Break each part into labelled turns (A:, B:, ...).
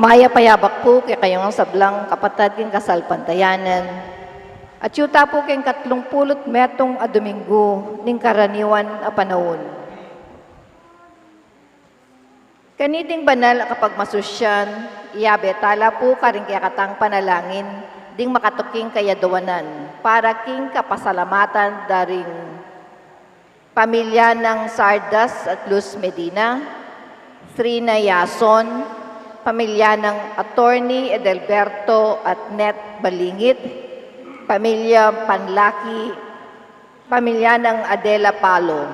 A: Maya payabak po kay kayong sablang kapatad king kasal pantayanan. At yuta po king 30 metong a Domingo ning karaniwan a panahon. Kaniting banal kapag masusyan, iyabe tala po karing kaya katang panalangin, ding makatuking kayadawanan, para king kapasalamatan daring pamilya ng Sardas at Luz Medina, Trina Yason, pamilya ng Attorney Edelberto at Net Balingit, pamilya Panlaki, pamilya ng Adela Palo.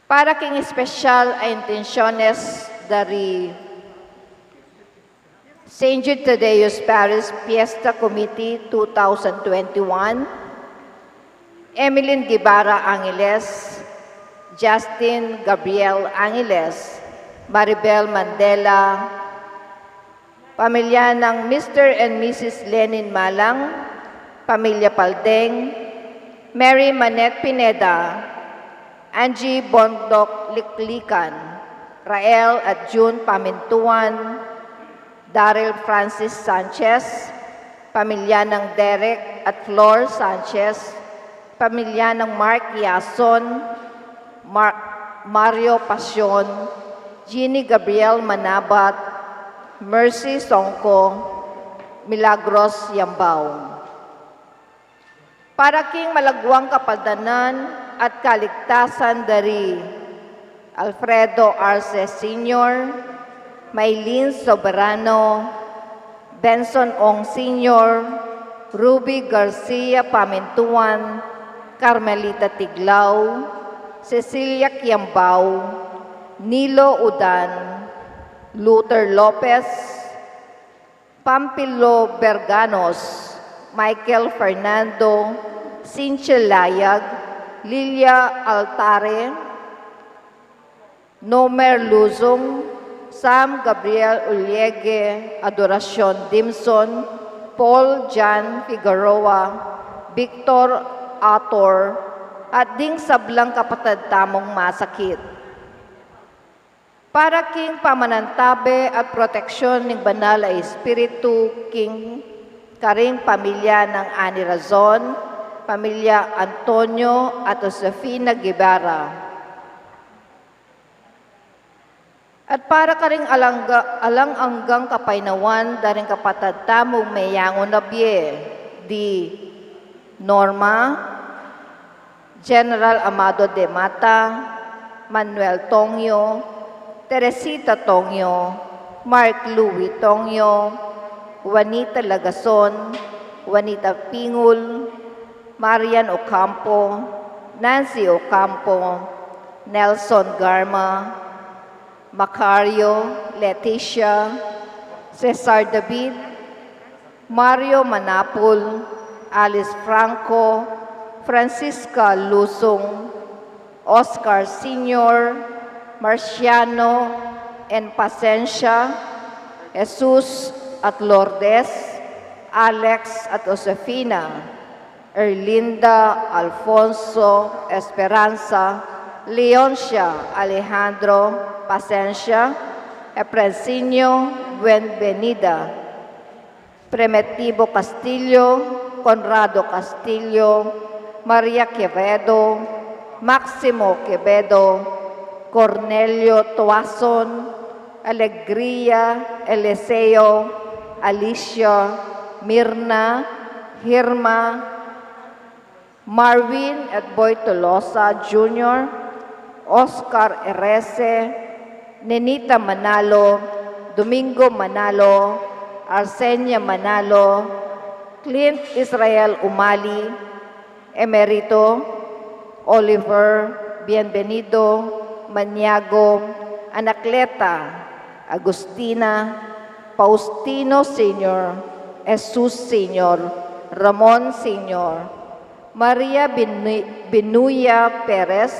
A: Para king espesyal ay intensyones dari St. Jude Tadeus Paris Fiesta Committee 2021, Emeline Guevara Angeles, Justin Gabriel Angeles, Maribel Mandela, pamilya ng Mr. and Mrs. Lenin Malang, pamilya Paldeng, Mary Manette Pineda, Angie Bondok Liklikan, Rael at June Pamintuan, Daryl Francis Sanchez, pamilya ng Derek at Flor Sanchez, pamilya ng Mark Yason, Mario Pasyon, Jeannie Gabriel Manabat, Mercy Songko, Milagros Yambao. Para king malagwang kapaldanan at kaligtasan dari Alfredo Arce Sr., Maylene Soberano, Benson Ong Sr., Ruby Garcia Pamintuan, Carmelita Tiglao, Cecilia Quiambao, Nilo Udan, Luther Lopez, Pampilo Berganos, Michael Fernando, Cynthia Layag, Lilia Altare, Nomer Luzong, Sam Gabriel Uliege, Adoracion Dimson, Paul Jan Figueroa, Victor Ator, at ding sablang kapatid tamong masakit. Para king pamanantabe at proteksyon ng banal ay Espiritu king karing pamilya ng Ani Razon, pamilya Antonio at Josefina Guevara. At para karing alang-anggang kapainawan daring kapatid tamong mayangon na biye, di Norma, General Amado de Mata, Manuel Tongyo, Teresita Tongyo, Mark Louis Tongyo, Juanita Lagason, Juanita Pingul, Marian Ocampo, Nancy Ocampo, Nelson Garma, Macario, Leticia, Cesar David, Mario Manapul, Alice Franco, Francisca Lusong, Oscar Sr., Marciano and Pasencia, Jesus at Lourdes, Alex at Josefina, Erlinda, Alfonso, Esperanza, Leoncia, Alejandro, Pasencia, Efrensinio, Buenvenida, Primitivo Castillo, Conrado Castillo, Maria Quevedo, Maximo Quevedo, Cornelio Tuason, Alegría, Eliseo, Alicia, Mirna, Hirma, Marvin at Boy Tolosa Jr., Oscar Erese, Nenita Manalo, Domingo Manalo, Arsenia Manalo, Clint Israel Umali, Emerito, Oliver, Bienvenido, Maniago, Anacleta, Agustina, Faustino Sr., Jesus Sr., Ramon Sr., Maria Binuya Perez,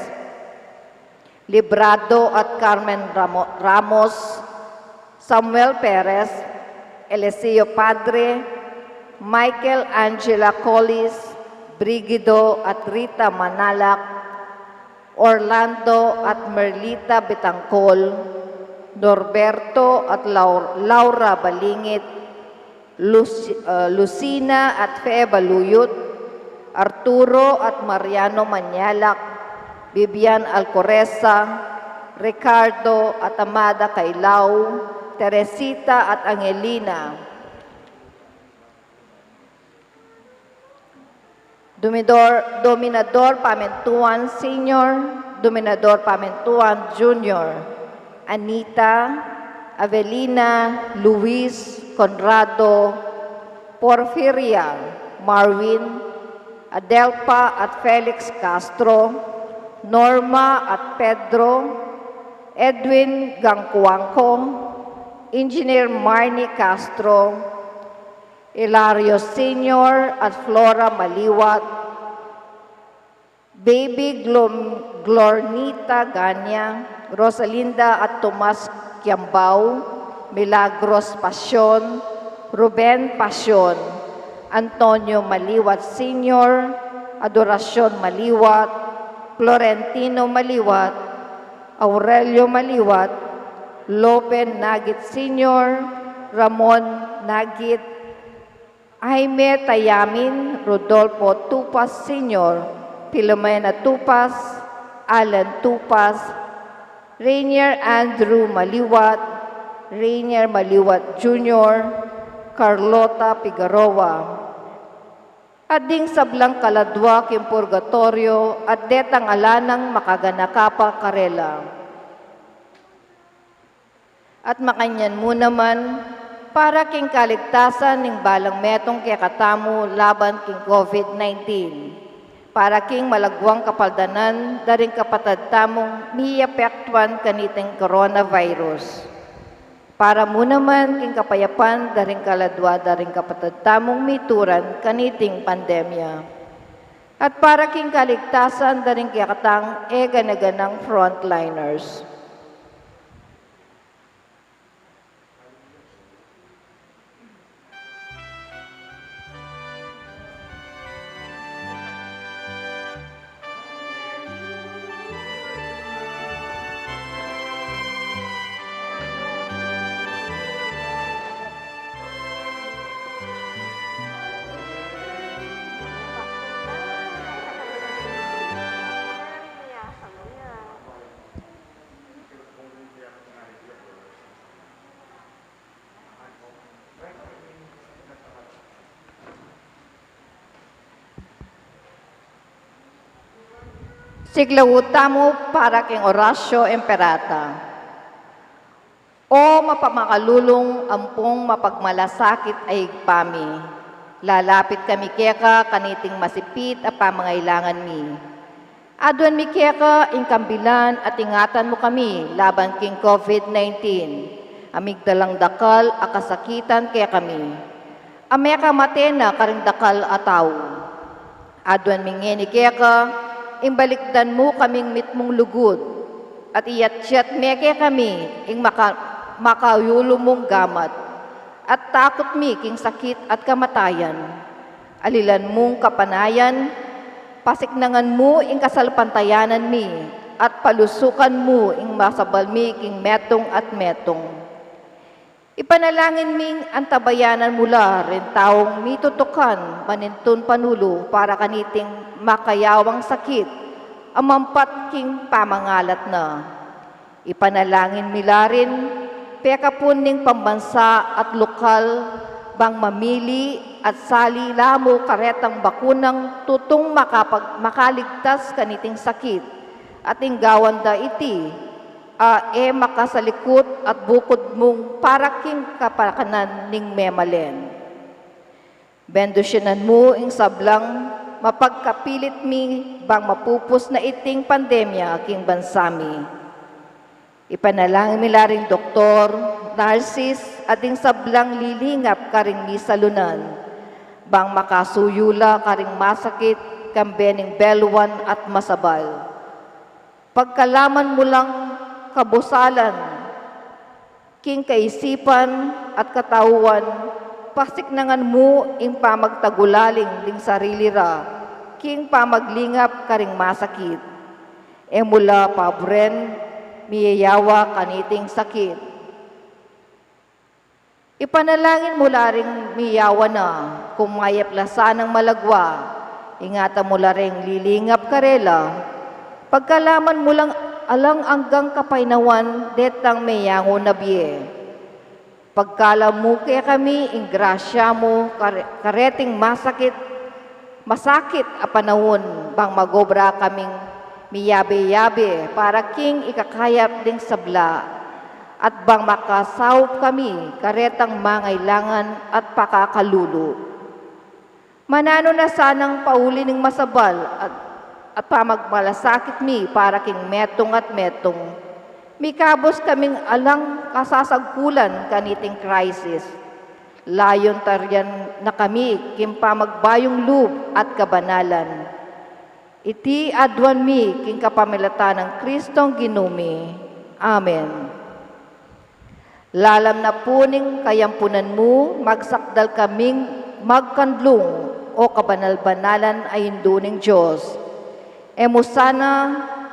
A: Librado at Carmen Ramos, Samuel Perez, Eliseo Padre, Michael Angela Collis, Brigido at Rita Manalak, Orlando at Merlita Betangcol, Norberto at Laura Balingit, Lucina at Fe Baluyot, Arturo at Mariano Manyalak, Vivian Alcoreza, Ricardo at Amada Kailao, Teresita at Angelina, Dominador Pamentuan Sr., Dominador Pamentuan Jr., Anita, Avelina, Luis, Conrado, Porfiria, Marvin, Adelpa at Felix Castro, Norma at Pedro, Edwin Gangcuangco, Engineer Marnie Castro, Hilario Sr. at Flora Maliwat, Baby Glornita Ganya, Rosalinda at Tomas Kiambao, Milagros Pasyon, Ruben Pasyon, Antonio Maliwat Sr., Adoracion Maliwat, Florentino Maliwat, Aurelio Maliwat, Lopen Nagit Sr., Ramon Nagit, Jaime Tayamin, Rodolfo Tupas Sr., Filomena Tupas, Alan Tupas, Rainier Andrew Maliwat, Rainier Maliwat Jr., Carlota Figueroa. Ading sablang kaladwa kim purgatorio at detang alanang makaganakapa karela. At makanyan mo naman para king kaligtasan ning balang metong kaya katamu laban king COVID-19. Para king malagwang kapaldanan daring kapatad tamong miyapektuan kaniting coronavirus. Para mo naman king kapayapan daring kaladwa daring kapatad tamong mituran kaniting pandemya. At para king kaligtasan daring kaya katang ganaganang frontliners. Siglawuta mo para king Horacio Emperata. mapamakalulong ampong mapagmalasakit ay pami. Lalapit kami keka kaniting masipit a pamangailangan mi. Aduan mi keka ingkambilan at ingatan mo kami laban king COVID-19. Amigdalang dakal a kasakitan kaya kami. Ameka matena karing dakal ataw. Aduan mi ngeni keka imbalikdan mo kaming mitmong lugod. At iyat-yat meke kami ing makayulo mong gamat. At takot mi king sakit at kamatayan. Alilan mong kapanayan, pasiknangan mo ing kasalpantayanan mi, at palusukan mo ing masabal mi king metong at metong. Ipanalangin ming antabayanan mula rin taong mitutukan manintun panulo para kaniting makayawang sakit, amampat king pamangalat na. Ipanalangin mila rin, peka puning pambansa at lokal, bang mamili at sali lamo karetang bakunang tutong makaligtas kaniting sakit, at inggawan da iti, makasalikot at bukod mong paraking kapakanan ning memalen. Bendusyonan mo ing sablang mapagkapilit mi bang mapupos na iting pandemya aking bansami. Ipanalangin mila ring doktor, nurses, at ing sablang lilingap karing mi salunan, bang makasuyula karing masakit, kambening belwan at masabal. Pagkalaman mo lang kabusalan, king kaisipan at katauhan, pasiknangan mo ing pamagtagulaling ling sarili ra, king pamaglingap karing masakit. Mula pabren, miyayawa kaniting sakit. Ipanalangin mula ring miyawa na, kung mayaplasan ng malagwa, ingatan mula ring lilingap karela, pagkalaman mo lang alang anggang kapainawan, detang mayango na biye. Pagkala mo kaya kami, ingrasya mo, kareting masakit a panahon, bang magobra kaming miyabe-yabe, para king ikakayap ding sabla, at bang makasawop kami, karetang mangailangan at pakakalulo. Manano na sanang pauli ng masabal, at pamagmalasakit mi, para king metong at metong, mikabos kaming alang kasasagkulan kaniting crisis. Layon taryan na kami kimpa magbayong loob at kabanalan. Iti adwan mi king kapamilatan ng Kristong Ginumi. Amen. Lalam na puning kayampunan mo, magsakdal kaming magkandlong o kabanal-banalan ay hinduning Diyos. Emusana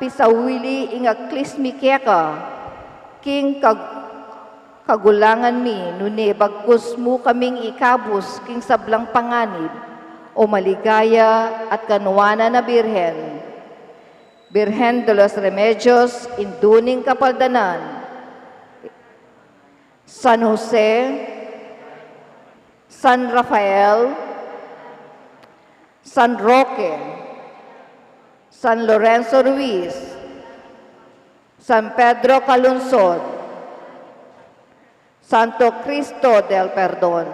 A: pisawili ing aklismi keka, king kagulangan mi, nune bagkus mo kaming ikabus, king sablang panganib, o maligaya at kanwana na Birhen. Birhen de los Remedios, induning kapaldanan, San Jose, San Rafael, San Roque, San Lorenzo Ruiz, San Pedro Calungsod, Santo Cristo del Perdón.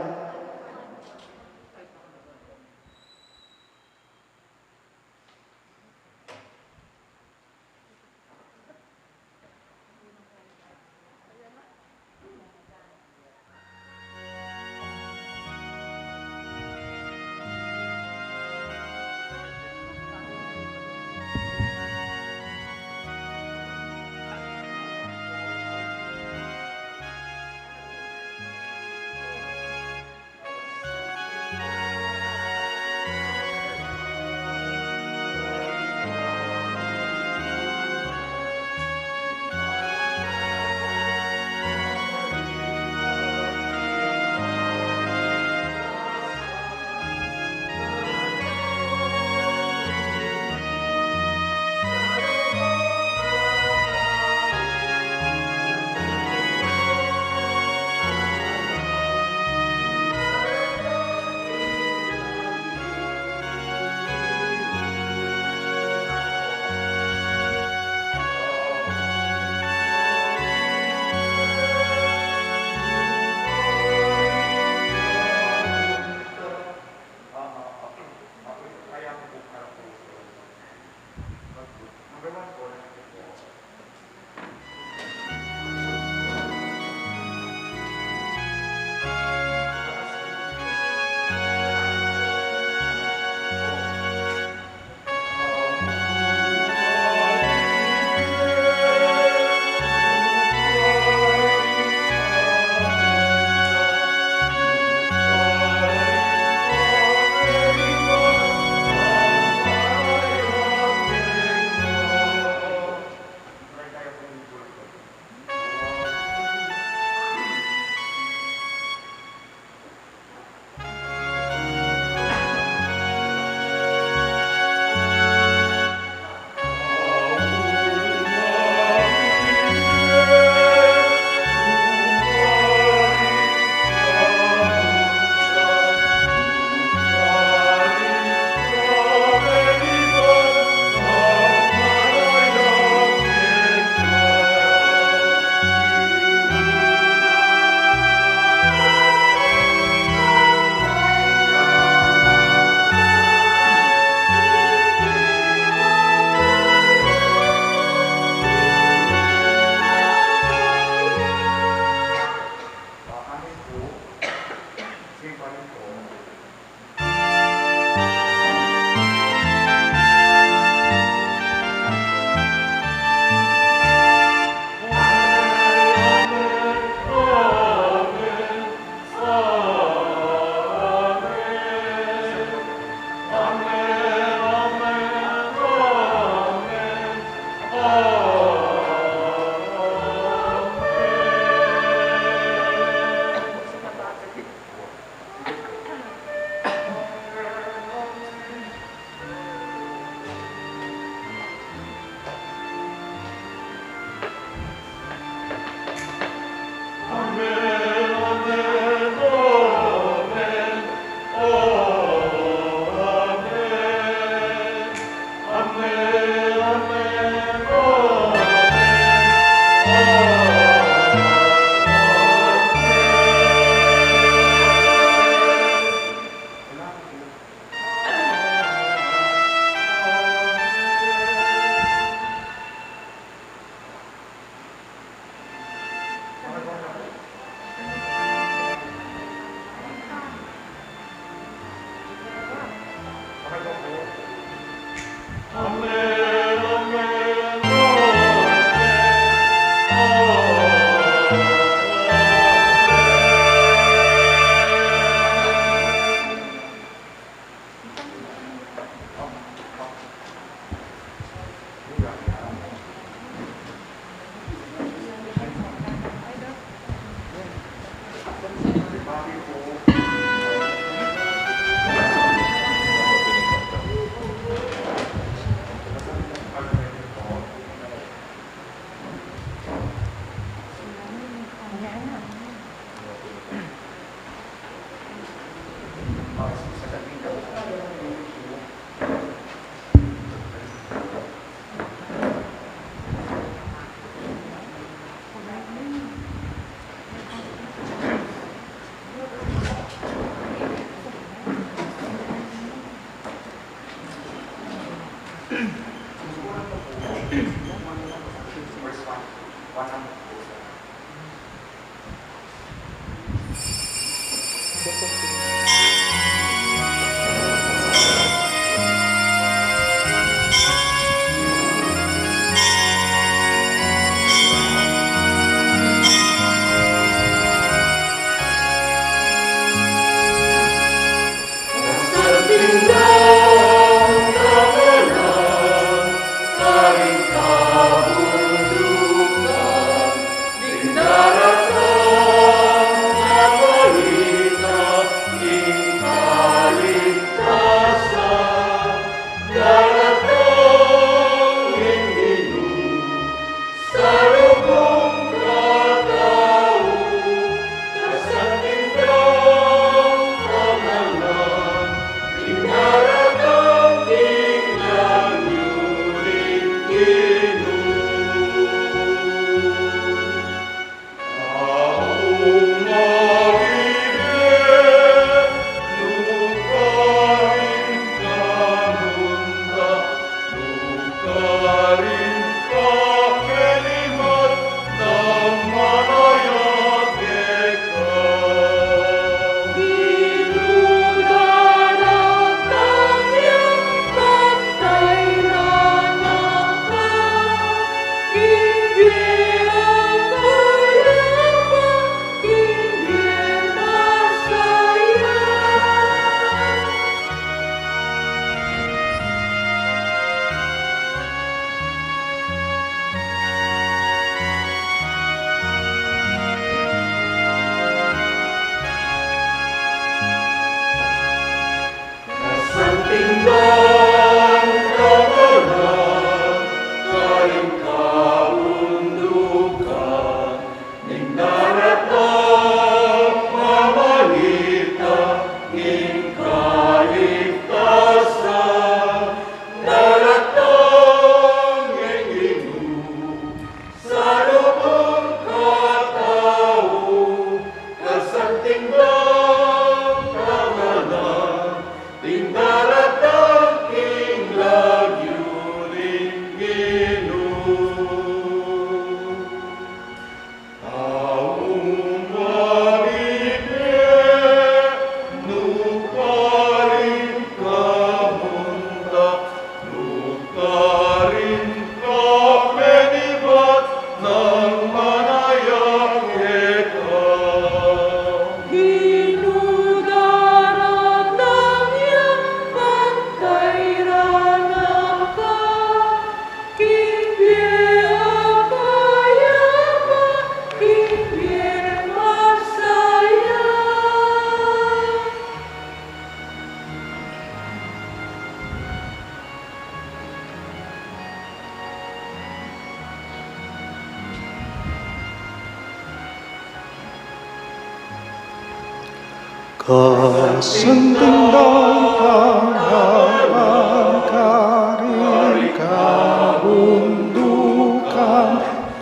B: Kasentendang kahanan karing kabundukan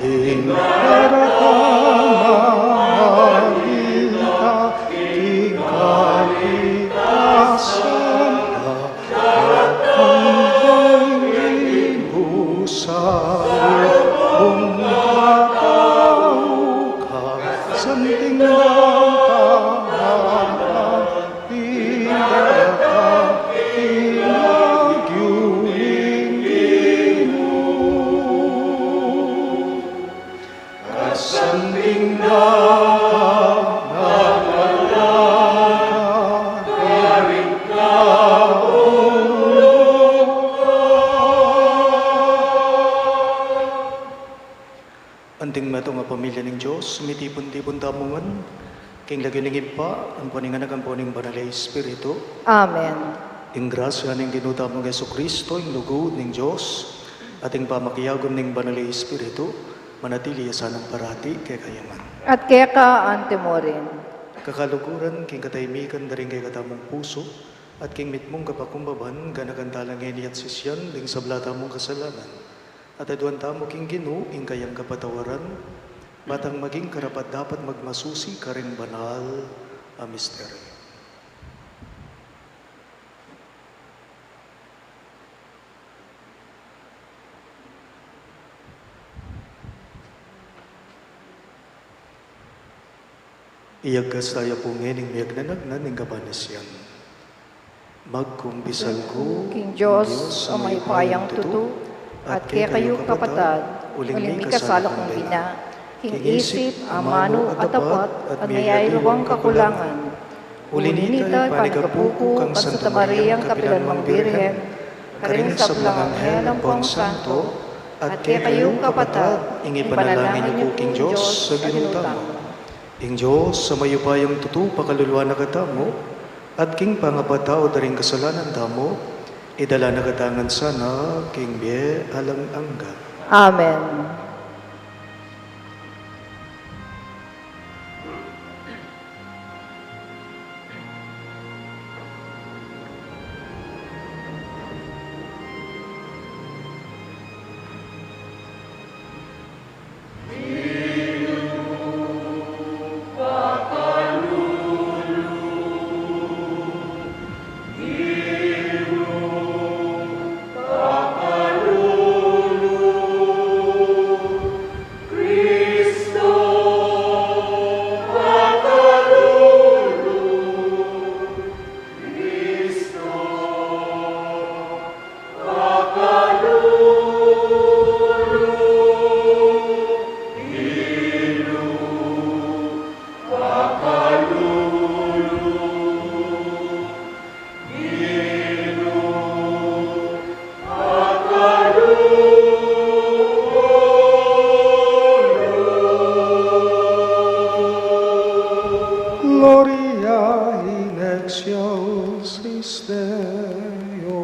B: ingkarakan mahita tingkalikasan datang ibu sawit bungkatau kasentendang anting mato nga pamilya ng Diyos, sumitipon-tipon tamungan, king lagyo ning impa, ang paninganak ang puning banal na Espiritu.
A: Amen.
B: Ing grasya ning ginuta mong Yesu Kristo, ing lugod ning Diyos, at ing pamakiyagon ning banal na Espiritu, manatili sanang parati kay kayaman.
A: At kaya ka, Ante Morin.
B: Kakaluguran, king kataymikan daring kay katamong puso, at king mitmong kapakumbaban, ganakantalang ngeni at sisyan, ling sablata mong kasalanan. At aduan tamo king Ginoo ing kayang kapatawaran, batang maging karapat dapat magmasusi karing banal a misteryo. Iyagas tayo po ngening miyag na nagnan ng kapanisyan. Magkumpisal ko,
A: King Diyos, o may payang tutu, at kaya kayo kapatad, uling mi kasala kong gina, king isip, amano at tapat, at mayayawang kakulangan. Ulinita, panigapuko, kang Santa Mariang kapilan mang Birhen, karing sa Blanganghel ng Pong Santo, at kaya kayong kapatad, ingi panalangin niyo King Diyos sa ginutang. Ing Diyos, sa mayupayang tutu, pakaluluwa na katamo, at king pangapatao daring kasalanan tamo, idala na katangan sana, king biye alang angga. Amen.
B: Gloria in excelsis Deo.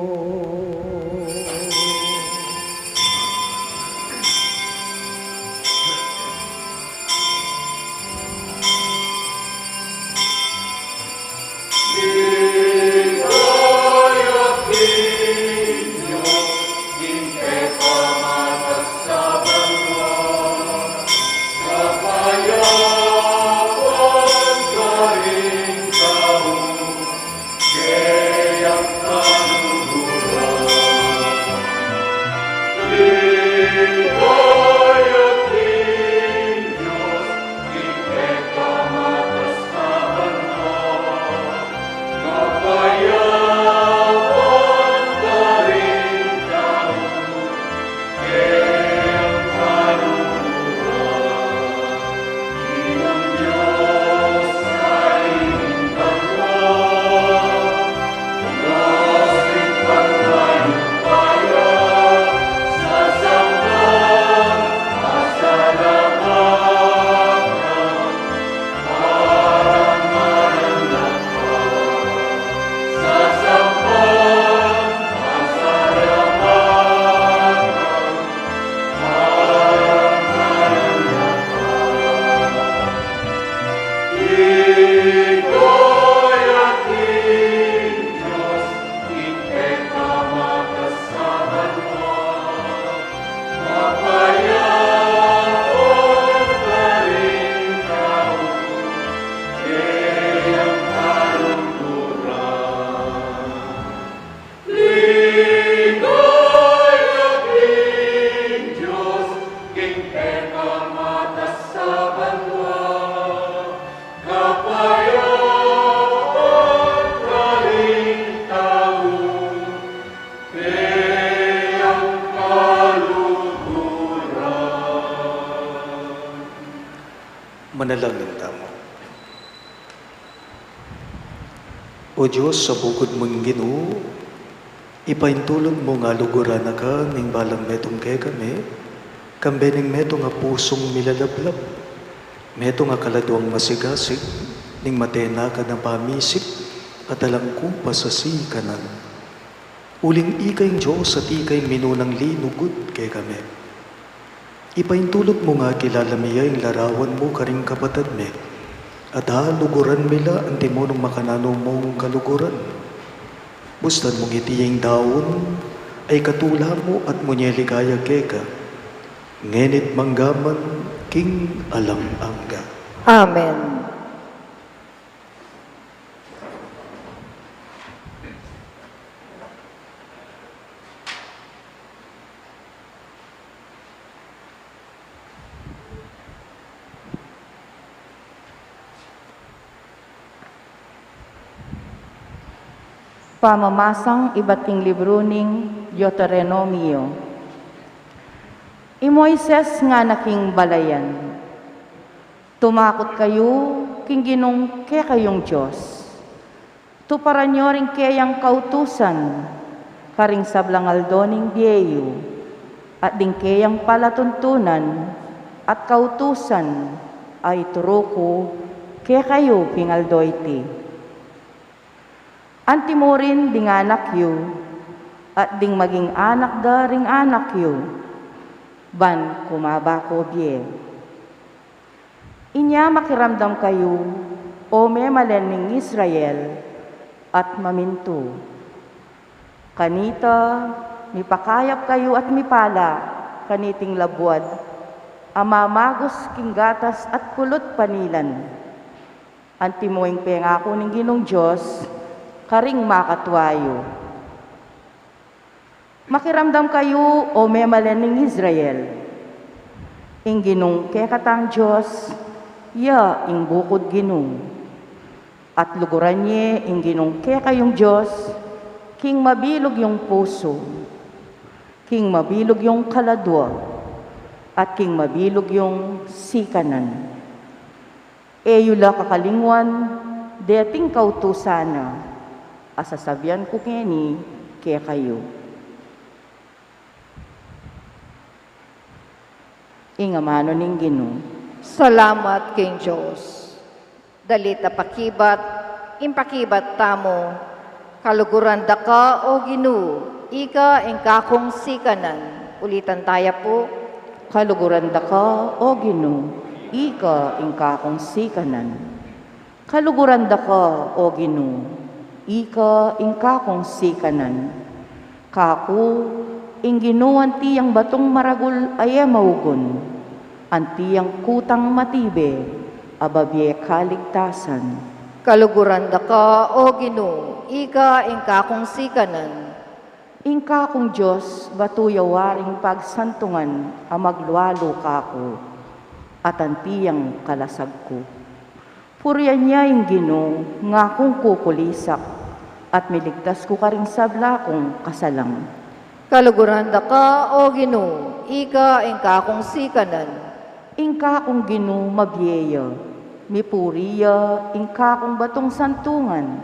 B: Manalangin tamo. O Diyos, sa bukod mong Ginoo, ipaintulong mo nga luguran na ka ning balang metong kay kami, kambe ning meto nga pusong milalablab, meto nga kaladuang masigasig, ning matena ka na pamisip, at alang kupa sa sikanan. Uling ikay Diyos at ikay minunang linugod kay kami. Ipaintulot mo nga kilala miya yung larawan mo karing kapatad me, at haluguran mila ang timonong makanano mong kaluguran. Bustan mong itiyeng daon, ay katula mo at munyeligaya keka, ngenit manggaman king alang angga.
A: Amen.
C: Pamamasang ibating libro ning Deuteronomio. I Moises nga naking balayan, tumakot kayo king ginong ke kayong Diyos. Tuparan nyo rin kayang kautusan, karing sablangaldo ning biyeyo, at ding kayang palatuntunan, at kautusan ay turuko ke kayo pingaldo iti. Anti mo rin ding anak yu, at ding maging anak da ring anak yu, ban kumabako biye. Inya makiramdam kayo, o memalen ning Israel, at maminto. Kanita, mipakayap kayo at mipala, kaniting labwad, amamagos king gatas at kulot panilan. Antimoing pengako ning Ginong Diyos, karing makatwayo. Makiramdam kayo, o memalen ning Israel, ing Ginong kekatang Diyos, ya ing bukod Ginong, at luguran niya ing Ginong kekayong Diyos, king mabilog yung puso, king mabilog yung kaladwa, at king mabilog yung sikanan. Eyula kakalingwan, deting kautusana, asasabihan ko kini kaya kayo. Ingamano ning Ginoo.
A: Salamat King Diyos. Dalita pakibat, impakibat tamo, kaluguran da ka o Ginoo, ika ing kakong sikanan. Ulitan tayo po.
C: Kaluguran da ka, o Ginoo, ika ing kakong sikanan. Kaluguran da ka, o Ginoo, ika ing kakong sikanan. Kaku, ing Ginoo antiyang batong maragul ay maugon, antiyang kutang matibe, ababye kaligtasan.
A: Kaluguran da ka o Ginoo, ika ing kakong sikanan.
C: Ingka kong Diyos, batuyawaring pagsantungan, amaglualo kako, at antiyang kalasag ko. Puryan niya ing Ginoo, nga kong kukulisak, at miligtas ko karing sabla kong kasalang.
A: Kaluguran da ka o Ginoo, ika ing kakong sikanan.
C: Ingka kong Ginoo mabiyeya, mipuriya, ingka kong batong santungan,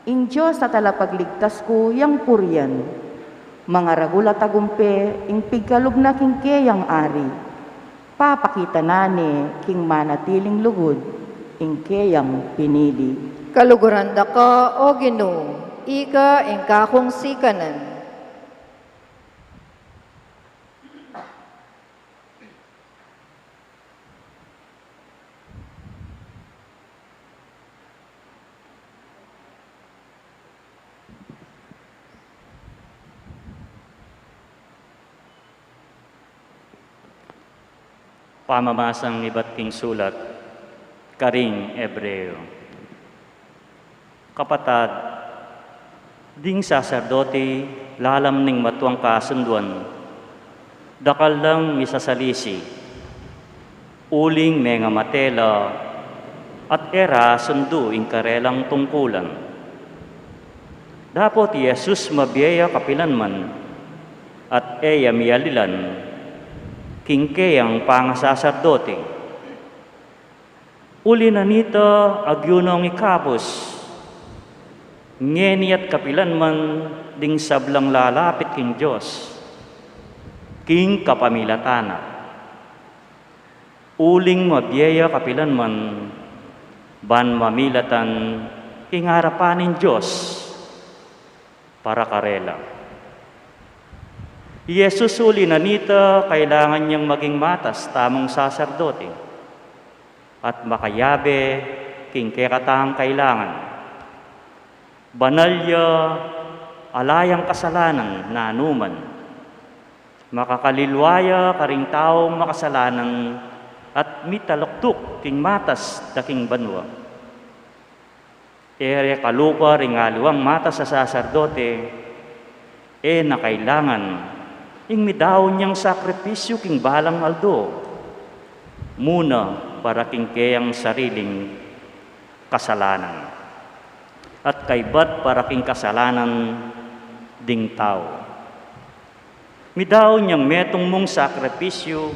C: ing Diyos at alapagligtas ko yang puryan. Mga ragula tagumpe, ing pigkalog na king kayang ari, papakita nani king manatiling lugod, ing kayang pinili.
A: Kaluguran da ka o Ginoo, ika ing kakong sikanan.
D: Pamamasang iba't king sulat, karing Ebreo. Kapatad, ding saserdote, lalam ning matuang kasunduan, dakal lang misasalisi, uling menga matela, at era sundu ing karelang tungkulan. Dapot Yesus mabiyaya kapilan man, at eya miyalilan, kingke ang pangasaserdote. Uli na nito agyunong ikapos, ngeni at kapilan man ding sablang lalapit king Diyos, king kapamilatana. Uling mabiyaya kapilan man, ban mamilatan king harapanin Diyos, para karela. Yesus uli na nito, kailangan niyang maging matas tamong saserdote at makayabe king kekatang kailangan. Banalya, alayang kasalanan na anuman, makakalilwaya karing taong makasalanan at mitaluktuk king matas daking banwa. Ere kalupa ring aluang matas sa saserdote, na kailangan ing midaw niyang sakripisyo king balang aldo, muna para king kayang sariling kasalanan. at kaybat paraking kasalanan ding tao. Midaw niyang metong mong sakripisyo,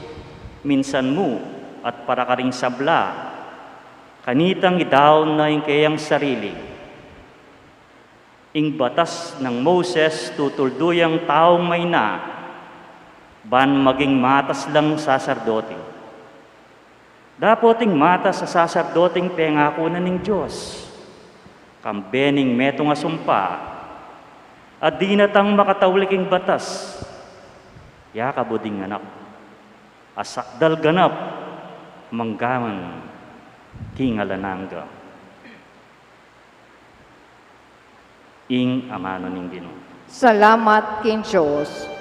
D: minsan mo at para ka ring sabla, kanitang idaw na yung kayang sarili. Ing batas ng Moses tutulduyang taong may na, ban maging matas lang saserdote. Dapoting matas sa saserdoting pengako na ning Diyos, kambening metong asumpa, at di natang makatawliking batas, yakabuding anak, asakdal ganap, manggaman, kingalananga. Ing amano ning Ginoo.
A: Salamat king Diyos.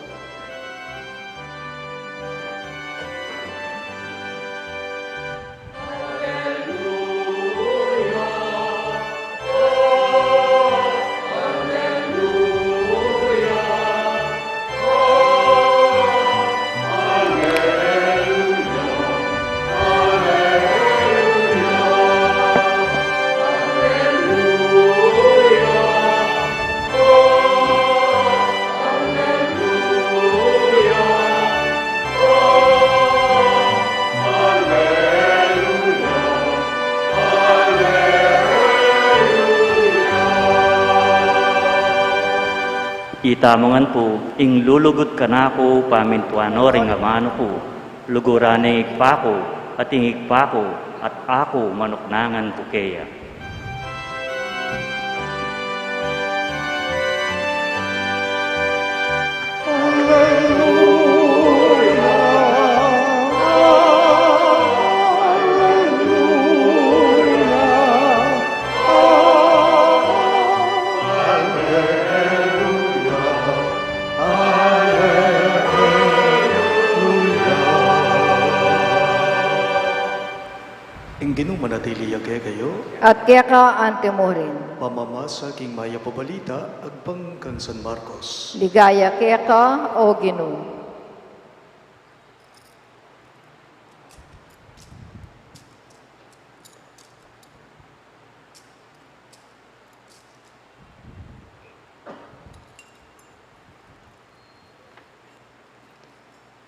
D: Itamongan po, ing lulugod ka na ko, pamintuano ring amano ko, luguran ng igpako, at ing igpako, at ako manuknangan ko kaya.
B: Ginoo manatili yagay kayo,
A: At kaya ka ante mo rin.
B: pamamasa king maya pabalita, agpang kang San Marcos.
A: Ligaya kaya ka, O Ginoo.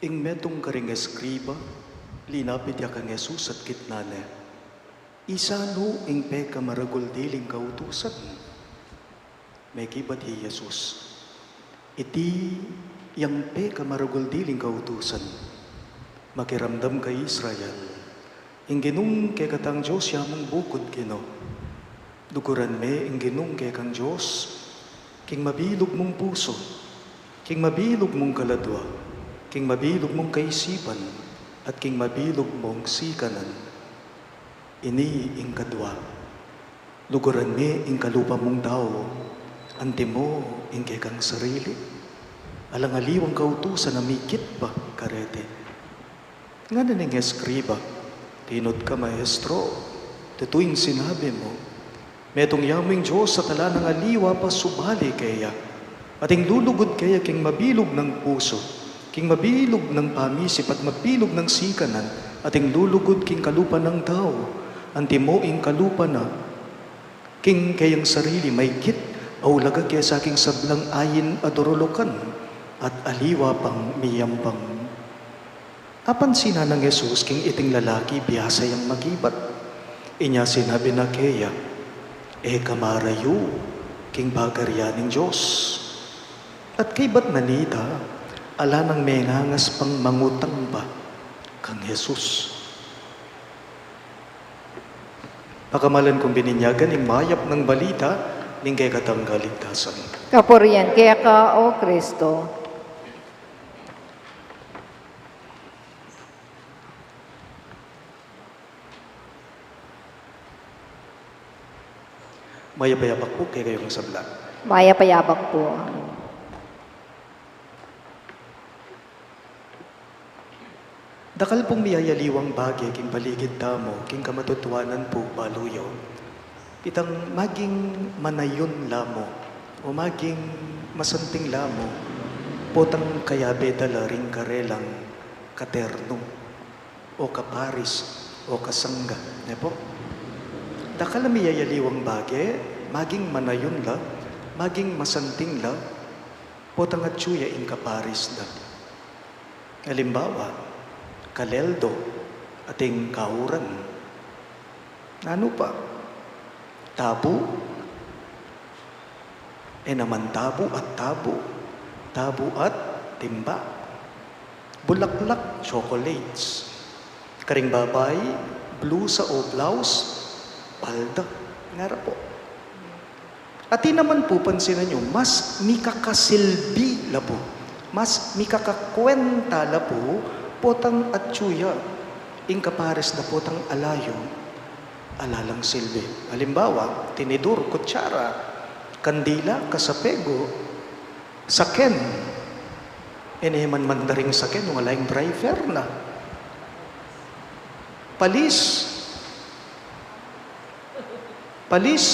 B: Ing metong karing eskriba, linapit ya kang Jesus at kitnane. Isano ing peka maragul diling kautusan. May kibat hi Jesus. Iti yang peka maragul diling kautusan. Makiramdam kay Israel. Ing ginung kay katang Diyos yamong bukod kino. Duguran me ing ginung kay kang Diyos. King mabilog mong puso. King mabilog mong kaladwa. King mabilog mong kaisipan. At king mabilog mong sikanan. Ini ing kadwa. Luguran me ing kalupa mong tao. Ante mo ing kay kang sarili. Alangaliwang kautusan na mikit pa karete. Nga na ning eskriba, tinod ka maestro, tutuing sinabi mo, metong yaming Diyos sa tala ng aliwa pa subali kaya, ating lulugod kaya king mabilog ng puso, king mabilog ng pamisip at mabilog ng sikanan, ating lulugod king kalupa ng tao, anti mo ing kalupa na, king kayang sarili may kit, aw laga kaya sa aking sablang ayin adorolokan, at aliwa pang miyambang. Apan sina ng Jesus king iting lalaki biyasay ang magibat. Inya sinabi na kaya, kamarayo, king bagaryaning Diyos. At kay ba't nanita, ala nang mengangas pang mangutang ba kang Jesus. Pakamalan kong bininyagan ing mayap ng balita ning kay katang kaligtasan.
A: Kapurian kaya ka, O Kristo.
B: Mayapayapak po kay kayong sabla.
A: Maya payabak po.
B: Dakal pong miyayaliwang bagay king paligid tamo, king kamatutuanan po baluyo. Itang maging manayon lamo, o maging masanting lamo, potang kayabe dala ring karelang katerno, o kaparis, o kasangga. Ne po? Dakal na miyayaliwang bagay, maging manayon la, maging masanting la, potang at tsuya in kaparis da. Halimbawa, kaleldo, ating kauran. Ano pa? Tabu. Naman tabu at tabu. Tabu at timba. Bulaklak, chocolates. Karing babay, blusa o blouse, palda. Ngara po. At di naman po pansinan nyo, mas mikakasilbi la po. Mas mikakakwenta la po, potang at tsuya. Ingkapares na potang alayo, alalang silbi. Halimbawa, tinidor, kutsara, kandila, kasapego, saken. Eneman mandaring saken, nung alayang driver na. Palis. Palis.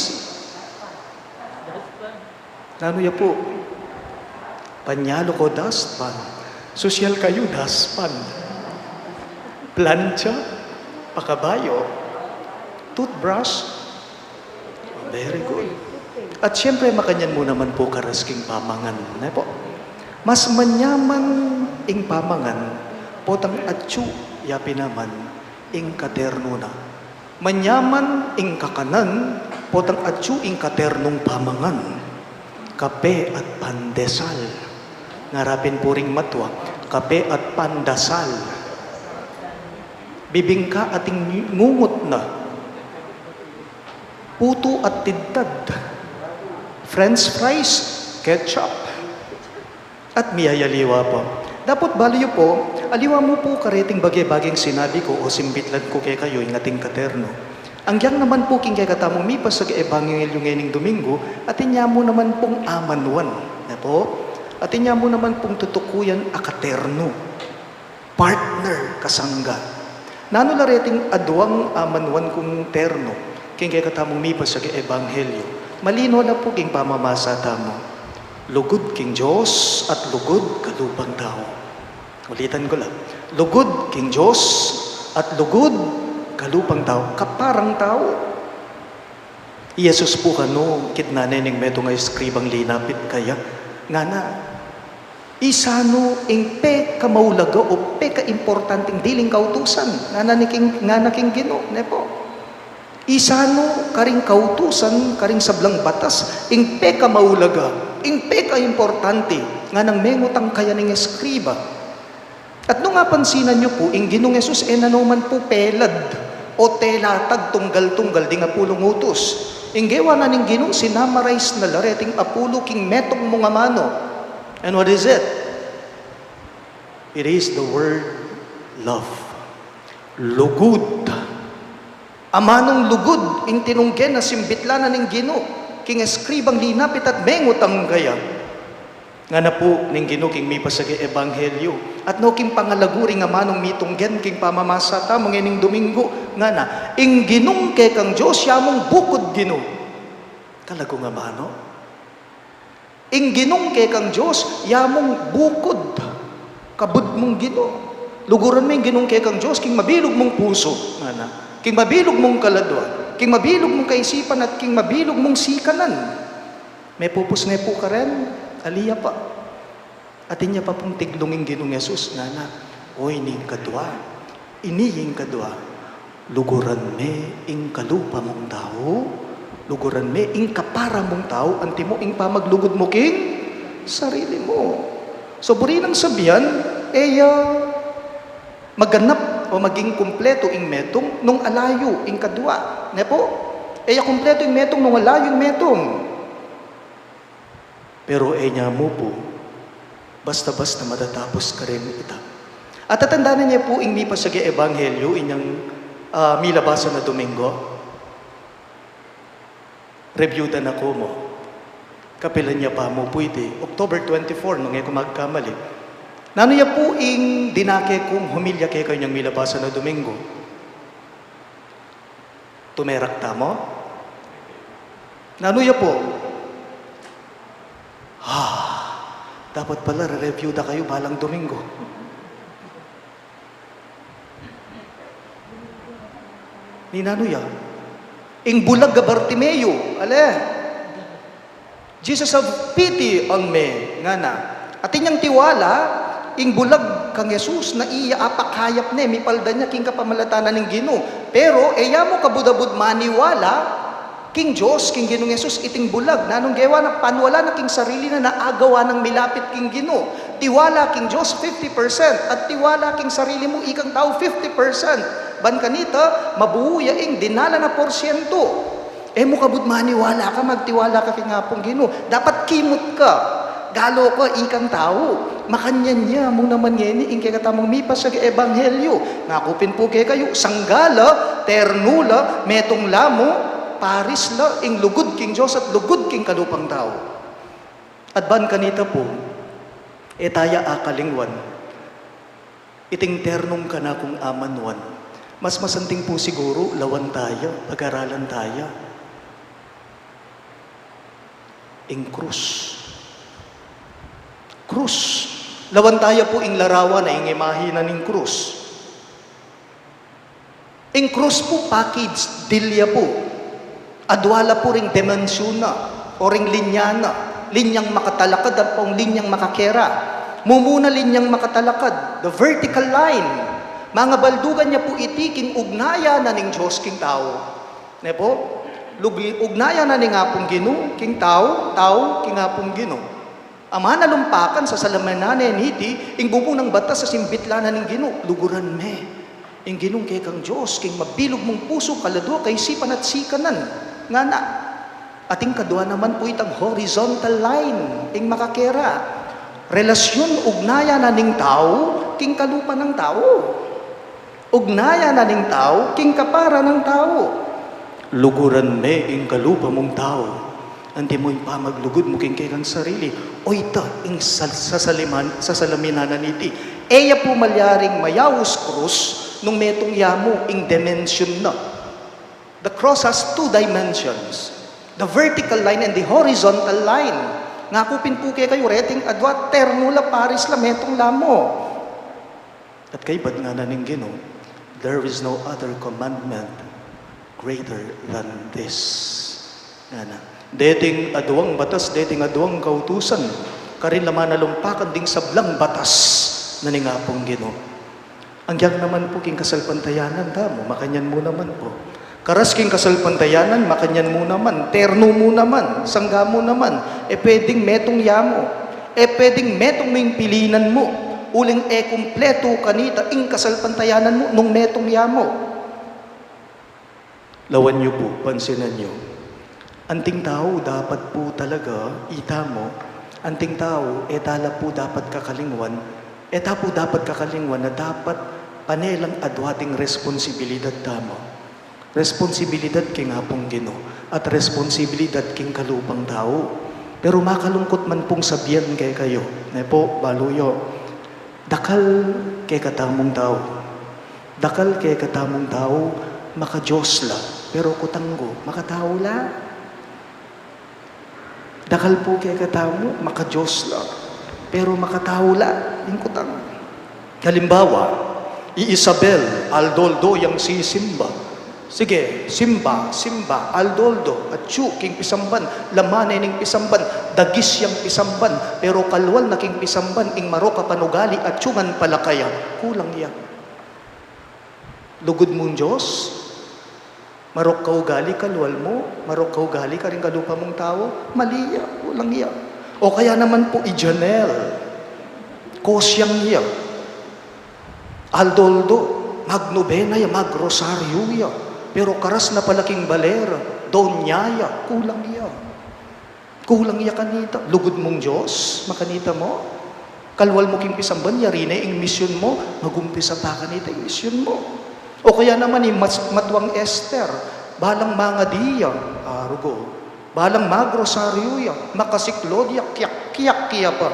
B: Ano ya po? Panyalo ko dustpan. Sosyal kayo dustpan. Plancha. Pakabayo. Toothbrush. Very good. At syempre, makanyan mo naman po karasking pamangan. Ne po? Mas manyaman ing pamangan, potang atsu, yapi naman, ing katerno na. Manyaman ing kakanan, potang atsu ing katernong pamangan. Kape at pandesal. Ngarapin po ring matwa, kape at pandasal. Bibingka ating ngungot na. Puto at tidtad. French fries, ketchup. At miyayaliwa po. Dapat baliyo po, aliwa mo po kareting bagay-baging sinabi ko o simbitlan ko kay kayo ing ating katerno. Ang yang naman po king kay katamo mipas sa ebanghelyo ngayong Domingo, at inya mo naman pong amanwan. Po? At inya mo naman pong tutukuyan akaterno. Partner, kasangga. Nano la reting aduang amanwan kong terno, king kay katamo mipas sa ebanghelyo. Malino na po king pamamasa tamo. Lugod king Diyos at lugod kalupang tao. Ulitan ko lang. Lugod king Diyos at lugod kalupang tao. Kaparang tao. Yesus po kano, kitnanay ning meto nga eskribang linapit kaya. Nga na, isano ing pe kamaulaga o pe ka-importanting diling kautusan. Nga na king Ginoo, ne po. Isano karing kautusan, karing sablang batas, ing pe kamaulaga, ing pe ka-importante, nga nang mengutang kaya ning eskriba. At nung nga pansinan nyo po, ing Ginoong Yesus nanuman po pelad o telatag tunggal-tunggal di nga pulong utos. Inggewa na ning Ginoo sinamarize na lareting apulo king metong mga mano. And what is it? It is the word love. Lugod. Amanong lugod ing tinunggen na simbitlanan ning Ginoo king eskribang linapit at mengutang gaya. Nga na po ning Ginoo king mipasagi ebanghelyo at no king pangalaguri nga manong mitunggen king pamamasa ta mga ning Domingo nga na ing Ginong kay kang Dios yamong bukod Ginoo. Kalago nga mano? Ing Ginong kay kang Dios yamong bukod kabud mong Ginoo. Luguran mo ing Ginong kay kang Dios king mabilog mong puso nga na. King mabilog mong kaladwa, king mabilog mong kaisipan at king mabilog mong sikanan. May pupus nga po ka rin, aliya pa. At inya pa pong tiglunging Ginoong Yesus nga na, oy ning kadwa, iniying kadwa, luguran me ing kalupa mong tao, luguran me ing kapara mong tao, anti mo ing pamaglugod mo king sarili mo. So buri nang sabihan, maganap o maging kumpleto ing metong nung alayo ing kadwa. Ne po? Kumpleto ing metong nung alayo ing metong. Pero niya mo po, basta-basta matatapos ka rin ita. At tatandaan niya po ing mipasagi ebanghelyo inyang milabasan na Domingo. Reviewdan ako mo. Kapilan niya pa mo pwede. October 24, nung ako magkamali. Nano ya po ing dinake kung humilya kay kanyang milabasan na Domingo. Tumerak tamo? Nano ya po? Dapat pala re-review da kayo balang Domingo. Ni nano ya? Ing bulag ga Bartimeo, ale?
E: Jesus have pity on me, nga na. At inyang tiwala, ing bulag kang Jesus na iya apakayap ne, mipalda niya king kapamalatanan ng Ginoo. Pero, eya mo kabudabud maniwala, king Diyos, king Ginong Jesus, iting bulag, nanong gewa na panwala na king sarili na naagawa ng milapit king Ginoo. Tiwala king Diyos 50% at tiwala king sarili mo ikang tao 50%. Ban kanita, mabuhuya ing dinala na porsyento. Mo kabud maniwala ka, magtiwala ka king hapong Ginoo. Dapat kimot ka. Galo ka, ikang tao. Makanyan niya mo naman ngeni, ing kaya katamang mipas sa ebanghelyo. Nakupin po kayo, sanggala, ternula, metong lamo, paris la, ing lugod king Diyos at lugod king kalupang tao. At ban kanita po, etaya akalingwan, iting ternong ka na kung amanwan. Mas masanting po siguro, lawan tayo, pag-aralan tayo. Ing krus. Krus. Lawan tayo po ing larawan na ing imahina ning krus. Ing krus po package, dilya po. Adwala po ring dimensyon na, o ring linya na. Linyang makatalakad at pong linyang makakera. Mumuna linyang makatalakad. The vertical line. Mga baldugan niya po itiking ugnaya na ning Diyos king tao. Ne po? Ugnaya na ning apong Ginoo, king tao, tao, king apong Ginoo. Ama na lumpakan sa salamanane niti, ing bubong ng batas sa simbitlanan ning Ginoo, luguran me. Ing Ginoo kay kang Diyos, king mabilog mong puso, kalado kay sipan at sikanan. Nga na. Ating kadua naman po itang horizontal line, ing makakera. Relasyon ugnaya na ning tao, king kalupa ng tao. Ugnaya na ning tao, king kapara ng tao. Luguran me ing kalupa mong tao. Anti mo'y pamaglugod mo king kang sarili. O ita, ing sasalaminan na niti. Eya po malyaring mayawus krus, nung metong yamo, ing dimension na. The cross has two dimensions. The vertical line and the horizontal line. Ngakupin po kayo, reting adwa, ternula paris la metong lamo. At kay bad nga na ning Ginoo, there is no other commandment greater than this. Ana. Dating aduang batas, dating aduang kautusan, karin laman na lumpakan ding sablang batas na ningapong Ginoo. Ang yang naman po king kasalpantayanan mo, makanyan mo naman po. Karas king kasalpantayanan, makanyan mo naman, terno mo naman, sangga mo naman, pwedeng metong yamo, pwedeng metong may pilinan mo, uling kumpleto kanita, ing kasalpantayanan mo, nung metong yamo. Lawan niyo po, pansinan niyo. Anting tao dapat po talaga, ita mo, anting tao, etala po dapat kakalingwan, eta po dapat kakalingwan na dapat panelang adwating responsibilidad tamo. Responsibilidad king hapong Ginoo at responsibilidad king kalupang tao. Pero makalungkot man pong sabihan kay kayo, na po, baluyo, dakal kay katamong tao. Dakal kay katamong tao, maka-Diyos la, pero kutanggo, makatao la. Dakal po kay katamo, maka-Diyos la, pero makatao la, yung kutang. Halimbawa, Isabel, Aldoldo, yang si Simba. Sige, Simba, Aldoldo, at king pisamban, lamanay ning pisamban, dagis yang pisamban, pero kalwal na king pisamban, ing maroka panugali, at tiyungan palakaya, kulang yan. Lugod mong Diyos, marok ka ugali, kalwal mo, marok ka ugali, ka rin kalupa mong tao, mali yan, kulang yan. O kaya naman po, Janel, kosyang yan, Aldoldo, magnobena yan, magrosaryo yan, pero karas na palaking balera, donyaya, kulang yan. Kulang yan kanita. Lugod mong Diyos, makanita mo. Kalwal mo king pisamban, yari na yung misyon mo, magumpisa pa kanita yung misyon mo. O kaya naman yung matwang Esther, balang mga diya, arugo, balang magrosaryo yan, makasiklod yan, kiyak pa.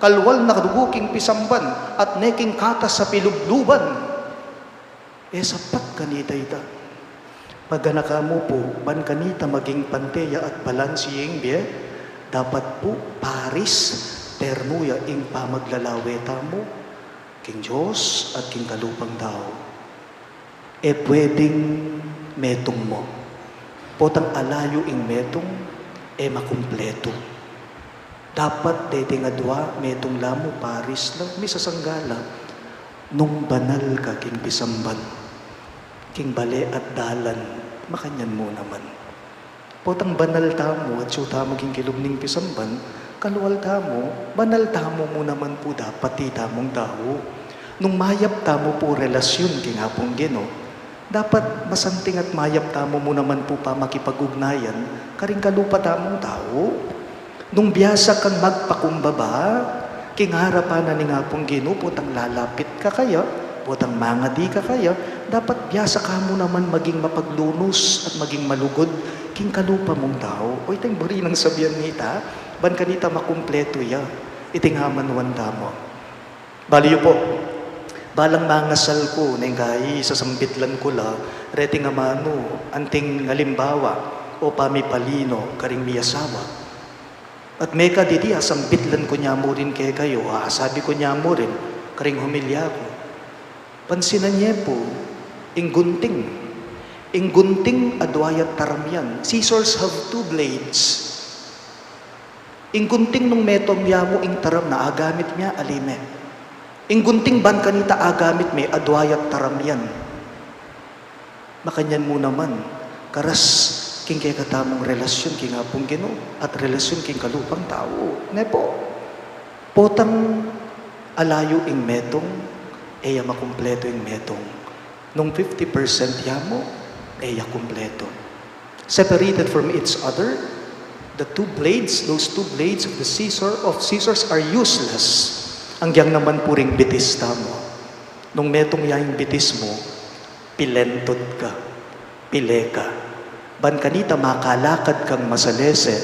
E: Kalwal na duguking pisamban, at neking katas sa pilubluban. Sapat kanita ita. Pagganaka mo po, ban kanita maging panteya at balansiyeng biye, dapat po paris, ternuya ing pamaglalaweta mo, king Diyos at king kalupang tao. Pwedeng metong mo. Potang alayo ing metong, makumpleto. Dapat dede nga dua, metong lamo Paris lang, may sasanggala, nung banal ka king bisamban, king bale at dalan, makanyan mo naman. Potang banal tamo at siyo tamo king kilubning pisamban, kaluwal tamo, banal tamo mo naman po dapat ti tamong tao. Nung mayap tamo po relasyon king hapong Gino, dapat masanting at mayap tamo mo naman po pa makipag-ugnayan, karing kalupa tamong tao. Nung biyasa kang magpakumbaba, king harapan na ni nga pong Gino, putang lalapit ka kaya, putang mangadi ka kaya, dapat biyasa ka mo naman maging mapaglunos at maging malugod, king kalupa mong tao. O itang buri ng sabihan nita, ban kanita makumpleto ya, itinghaman wanda mo. Baliyo po, balang mangasal ko, na ngay sasambitlan ko la, reti nga mano, anting halimbawa, o pamipalino, karing miyasawa. At meka didi, asambitlan ko niya mo rin kay kayo, sabi ko niya mo rin, karing humilya ko. Pansinan niya po, inggunting adwayat taramyan. Scissors have two blades. Inggunting nung metom niya mo, ing taram na agamit niya, alime. Inggunting ban kanita agamit may adwayat taramyan. Makanyan mo naman, karas, king kaya katamong relasyon king hapong Gino at relasyon king kalupang tao. Nepo, potang alayo ing metong, makumpleto ing metong. Nung 50% yamo, kumpleto. Separated from each other, the two blades, those two blades of the scissors are useless. Ang yang naman puring bitis tamo. Nung metong yang bitis mo, pilentod ka, pile ka. Ban kanita makalakad kang masalese,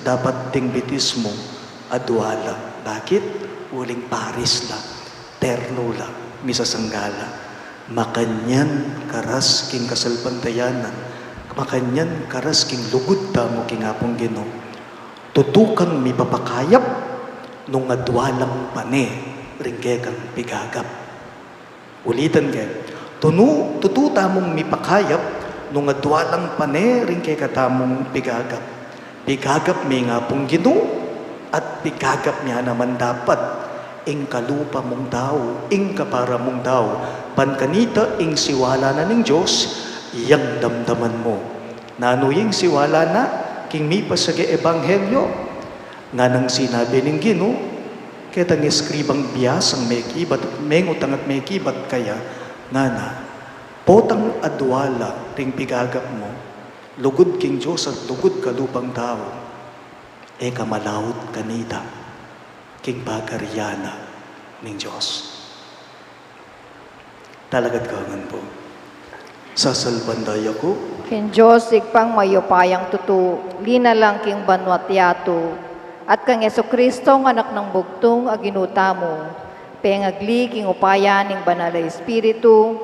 E: dapat ding bitis mo adwala. Bakit? Uling Paris la, terno la, misasanggala. Makanyan karas king kasalpantayanan, makanyan karas king lugod tamo king hapong Gino. Tutukang mi papakayap, nung adwalang pane, ringge kang pigagap. Ulitan kay, tututa mong mi pakayap, nung adwalang pane, ringge katamong pigagap. Pigagap mi nga pong Gino, at pigagap niya naman dapat, ing kalupa mong tao, ing kapara mong tao, pankanita ing siwala na ng Diyos, iyang damdaman mo. Nano yung siwala na, king mi pasage ebanghelyo, nga nang sinabi ng Gino, ketang eskribang biyas ang may kibat, mengutang at may kibat kaya, nga na, potang adwala ring pigagap mo, lugod king Diyos at lugod kalupang tao, kamalawot kanita, king bagaryana ng Diyos. Talagat kawangan po. Sasalbanday ako,
A: King Diyos, igpang mayupayang tutu, lina lang king banwat yato, at kang Yeso Kristo ng anak ng bugtong aginuta mo, pengagli king upaya ning banal na Espiritu,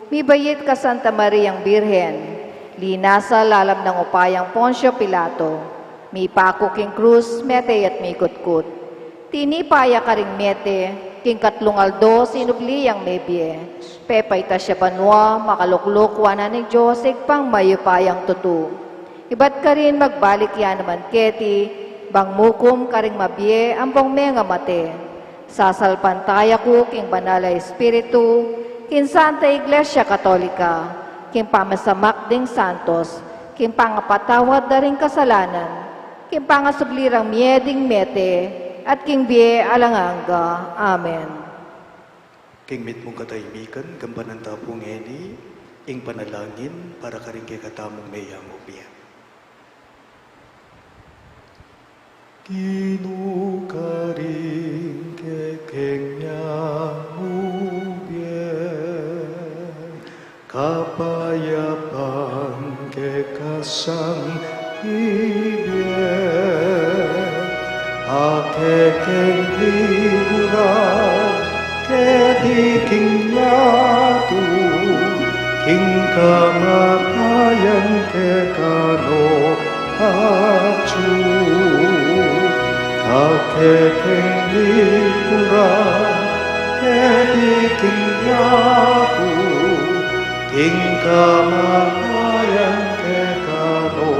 A: mibayit ka Santa Mariang Birhen, linasa lalam ng upayang Poncio Pilato, mipako king krus, mete at mikutkut, tinipaya ka ring mete, king katlong aldo, sinubli ang mebye, pepay ta siya banwa, makalukluk, wana ng Diyos, igpang mayupayang tutu. Iba't ka rin magbalik yan naman keti, bang mukum ka ring mabye, ambong menga mate. Sasalpantaya ko, king banal na Espiritu, king Santa Iglesia Katolika, king pamasamak ding santos, king pangapatawad na ring kasalanan, king pangasublirang mieding mete, at king biye alanganga. Amen.
B: king mit mong katahimikan, gampanan tapong eni, ing panalangin, para ka rin kay katamong mayang ubiya. Kinukaring kekengnya ubien, kapayapan kekasang ibien, akekeng liburan, kediking yatu, king kamatayan kekano acu. Akekeng liburan, kediking yatu, king kamatayan kekano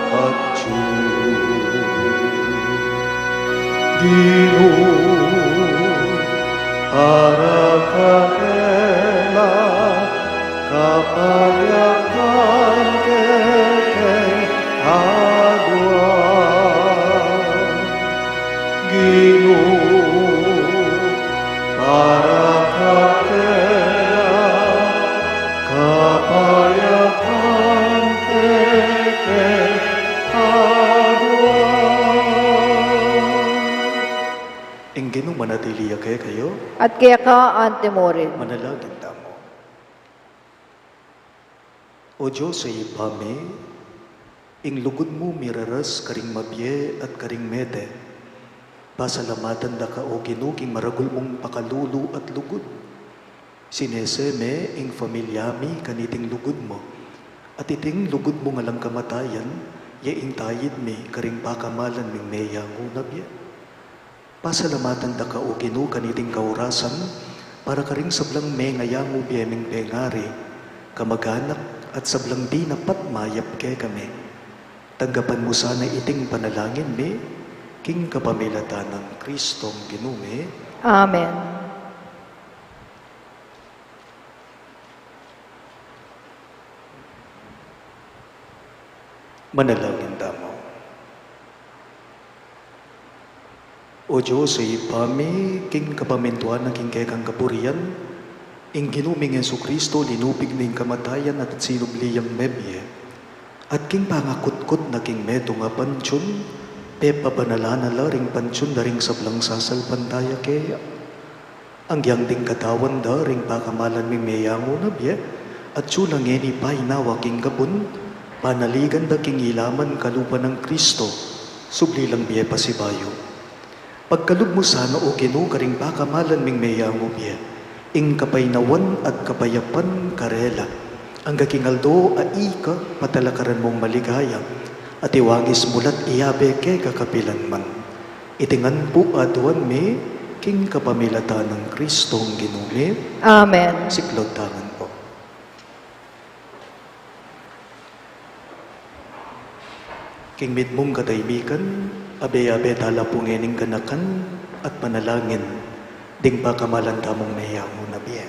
B: acu. Ginoo manatiliya kayo,
A: at kaya ka antemorin.
B: manalangin tamo. O Diyos ay ipame, ing lugod mo miraras karing mabye at karing mete. Pasalamatan da ka o ginuging maragul mong pakalulu at lugod. Sineseme ing familyami kaniting lugod mo. At iting lugod mo nga lang kamatayan, ya ing tayid mi karing pakamalan ming meyango nabye. Pasalamatan da ka o ginu kaniting kaurasan, para karing sablang me ngayango biyeming pengari, kamaganak at sablang di napat mayap ke kami. Tanggapan mo sana iting panalangin mi, king kapamilatan ng Kristong Ginume.
A: Amen.
B: Manalangin tamo. O Diyos ay ipami, king kapamintuan ng king kekang kapurian, ing ginuming Yesu Kristo, linupig ning kamatayan at sinubliyang mebye, at king pangakutkot na king meto nga pansyon, pepa banalana ring pansyon na ring sablang sasal pantaya kaya. Ang yang ding katawan da ring pakamalan mi meyango nabye, at sulang eni pa'y nawa king gabon, panaligan da king ilaman kalupa ng Kristo, sublilang biye pasibayo. Pagkalub mo sana o kinu karing pakamalan ming meyango biye, ing kapaynawan at kapayapan karela, ang gakingaldo a ika patalakaran mong maligaya, at iwagis mulat iyabe ke kakapilan man. Itingan po aduan me, king kapamilatan ng Kristong Ginume.
A: Amen.
B: Siklod tangan po. King mitmong kataybikan, abe-abe tala pungening kanakan at panalangin, ding pakamalan tamong meyango na biye.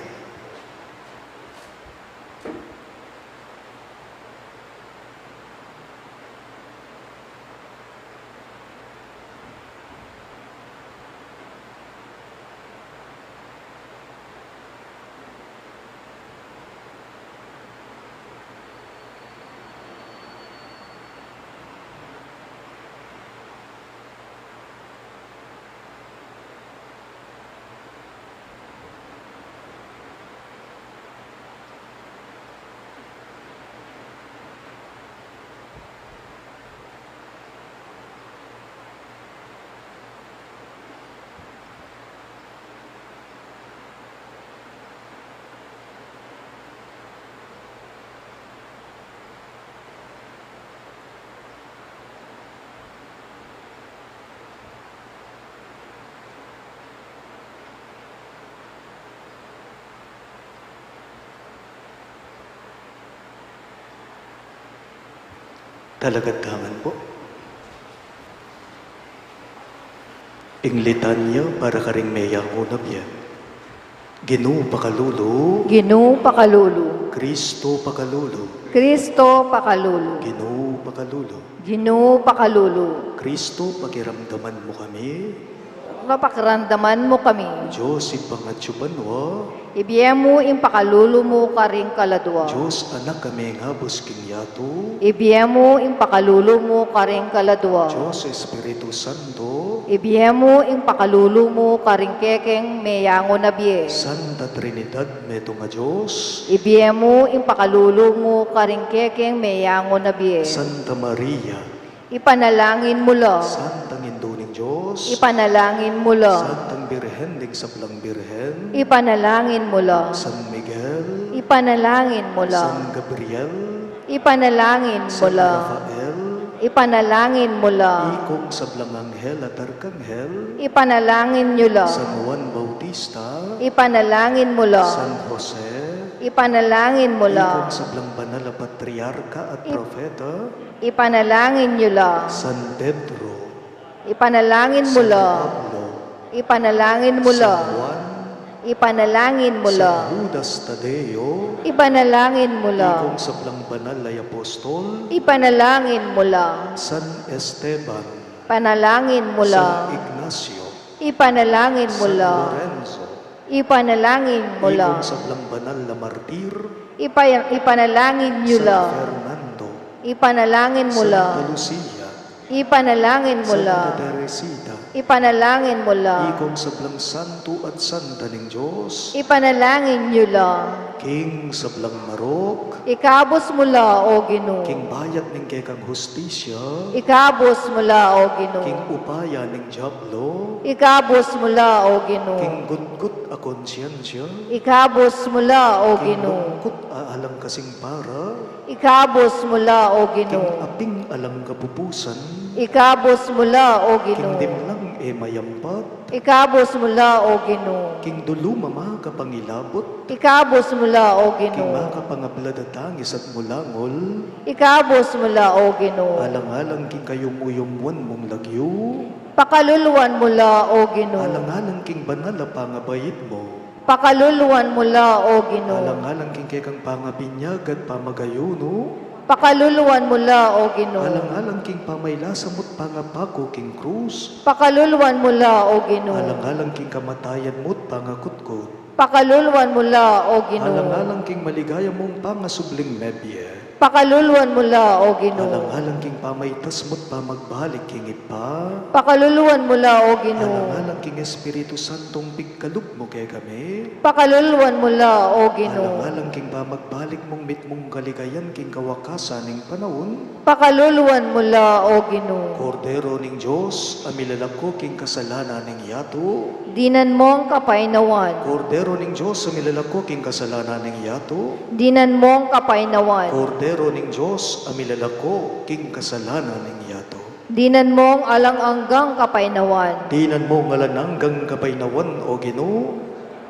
B: Talagat tangan po. Ing litanya para karing meyango na biya. Ginoo pakalulu,
A: Ginoo pakalulu.
B: Kristo pakalulu,
A: Kristo pakalulu.
B: Ginoo pakalulu.
A: Ginoo pakalulu.
B: Kristo pakiramdaman mo kami,
A: Napakiramdaman mo kami.
B: Diyos ipangatsupan mo,
A: Ibiyem mo ing pakalulu mo karing kaladwa.
B: Diyos anak kami nga busking yato,
A: Ibiyem mo ing pakalulu mo karing kaladwa.
B: Diyos Espiritu Santo,
A: Ibiyem mo ing pakalulu mo karing kekeng meyango na biye.
B: Santa Trinidad meto nga Diyos,
A: Ibiyem mo ing pakalulu mo karing kekeng meyango na biye.
B: Santa Maria,
A: Ipanalangin mo lo.
B: Santang Induning Diyos,
A: Ipanalangin mo lo.
B: Santang Birhen, ning sablang Birhen,
A: Ipanalangin mo lo.
B: San Miguel,
A: Ipanalangin mo lo.
B: San Gabriel,
A: Ipanalangin mo
B: San
A: lo.
B: Rafael,
A: Ipanalangin mo lo.
B: Ikong sablang Anghel at Arkanghel,
A: Ipanalangin nyo lo.
B: San Juan Bautista,
A: Ipanalangin mo lo.
B: San Jose,
A: Ipanalangin mo lo.
B: Ikong sablang banal na patriarka at propeta,
A: Ipanalangin nyo lo.
B: San Pedro,
A: Ipanalangin mo
B: San
A: lo.
B: Pablo,
A: Ipanalangin mo lo.
B: San Juan,
A: Ipanalangin mo lo.
B: San Judas Tadeo,
A: Ipanalangin mo lo.
B: Ikong sablang banal ay apostol,
A: Ipanalangin mo lo.
B: San Esteban,
A: Panalangin mo lo.
B: San Ignacio,
A: Ipanalangin mo
B: San
A: lo.
B: Lorenzo,
A: Ipanalangin mo lo.
B: Ikong sablang banal na martir,
A: Ipanalangin nyo lo.
B: San Fernando,
A: Ipanalangin mo lo.
B: Santa Lucia,
A: Ipanalangin mo lo.
B: Santa Teresita,
A: Ipanalangin mo lang.
B: Ikong sablang santo at santa ning Diyos,
A: Ipanalangin niyo lang.
B: King sablang marok,
A: Ikabos mo la, O Ginoo.
B: King bayat ning kekang hustisya,
A: Ikabos mo la, O
B: King
A: Ginoo.
B: upaya ning Diablo,
A: Ikabos mo la, O
B: King
A: Ginoo.
B: gutgut a konsyensya,
A: Ikabos mo la, O
B: King
A: Ginoo.
B: lungkot a alang kasing para,
A: Ikabos mo la, O
B: King
A: Ginoo.
B: aping alang kapupusan,
A: Ikabos mo la, O
B: King
A: Ginoo.
B: dimlang e mayampat,
A: Ikabos mo la, O Ginoo.
B: King dulumama kapangilabot,
A: Ikabos mo la, O
B: King
A: Ginoo.
B: makapangablad at tangis at mulangol,
A: Ikabos mo la, O Ginoo.
B: alang-alang king kayumuyumuan mong lagyo,
A: Pakaluluwan mo la, O Ginoo.
B: alang-alang king banal a pangabayit mo,
A: Pakaluluwan mo la, O Ginoo.
B: alang-alang king kekang pangabinyag at pamagayuno,
A: Pakaluluwan mo la, O Ginoo.
B: alang-alang king pamaylasamot pangapako king krus,
A: Pakaluluwan mo la, O Ginoo.
B: alang-alang king kamatayan mo't pangakutkot,
A: Pakaluluwan mo la, O Ginoo.
B: alang-alang king maligaya mong pangasubling mebye,
A: Pakaluluwan mo la, O Ginoo.
B: alang-alang king pamaytas mo't pamagbalik king ipa,
A: Pakaluluwan mo la, O Ginoo.
B: alang-alang king Espiritu Santong pigkalog mo kay kami,
A: Pakaluluwan mo la, O Ginoo.
B: alang-alang king pamagbalik mong mitmong kaligayan king kawakasan ning panahon,
A: Pakaluluwan mo la, O Ginoo.
B: Kordero ning Diyos, amilalako king kasalanan ning yato,
A: Dinan mong kapainawan.
B: Kordero ning Diyos, amilalako king kasalanan ning yato,
A: Dinan mong kapainawan.
B: Kordero ning Diyos, amilalako king kasalanan ning yato.
A: Dinan mong alang-anggang kapainawan.
B: Dinan mo ngalananggang kapainawan o Ginoo,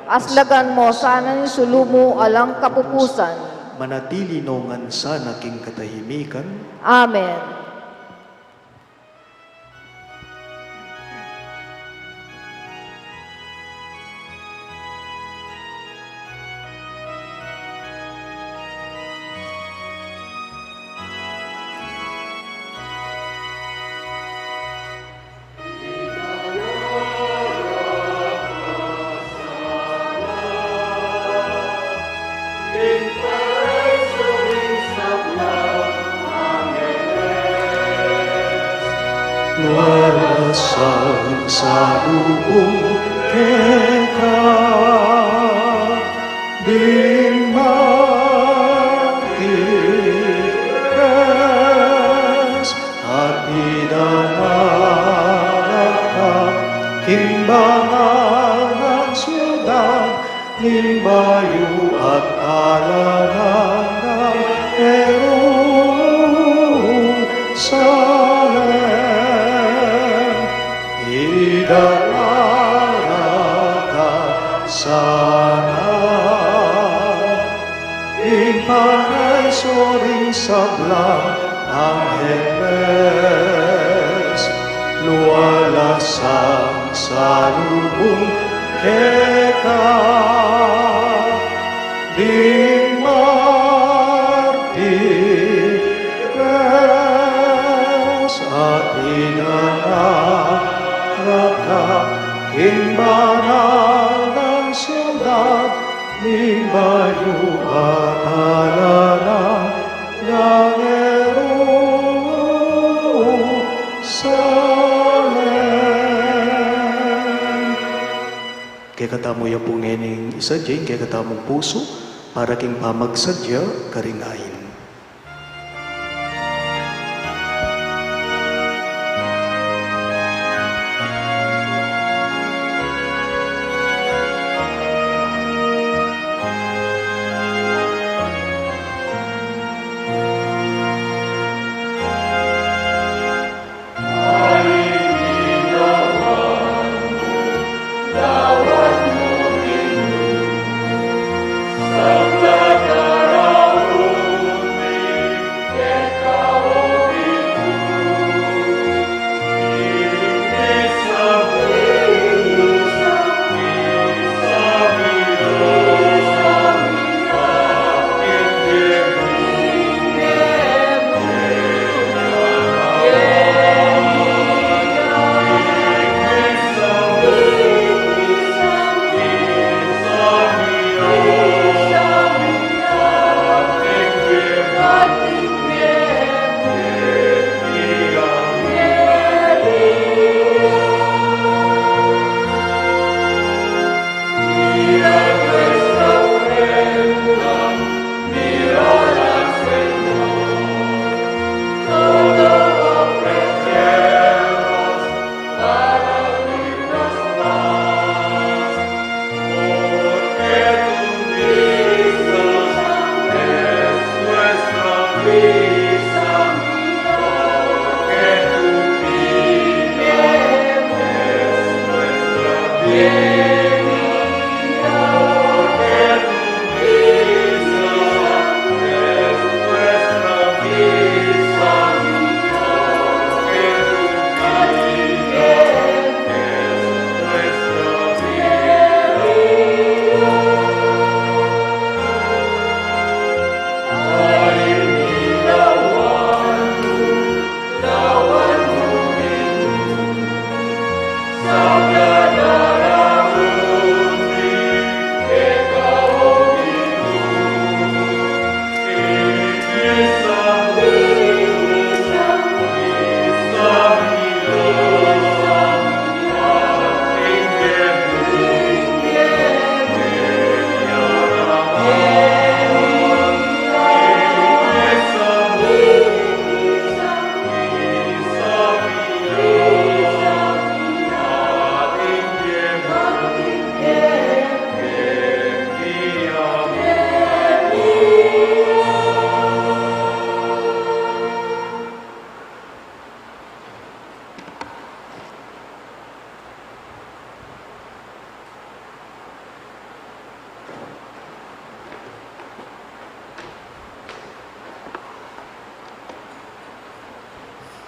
A: Aslagan mo sana ni sulumo alang kapupusan.
B: manatili nongan sana king katahimikan,
A: Amen.
B: Walasang sa lubong keka, di matigas, at idanaraka, king banal ng siyudad, ning bayu at alanan ng Jerusalem. Idaraka sana, ipanaysoring sablang Angeles, luwalasang sa lubong keka, di martires at inanaraka, king banal ng siyudad, ning bayu at alalang ng Jerusalem. Kaya katamo yung pungening isa dyan, kaya katamong puso, para king pamagsadya karingain.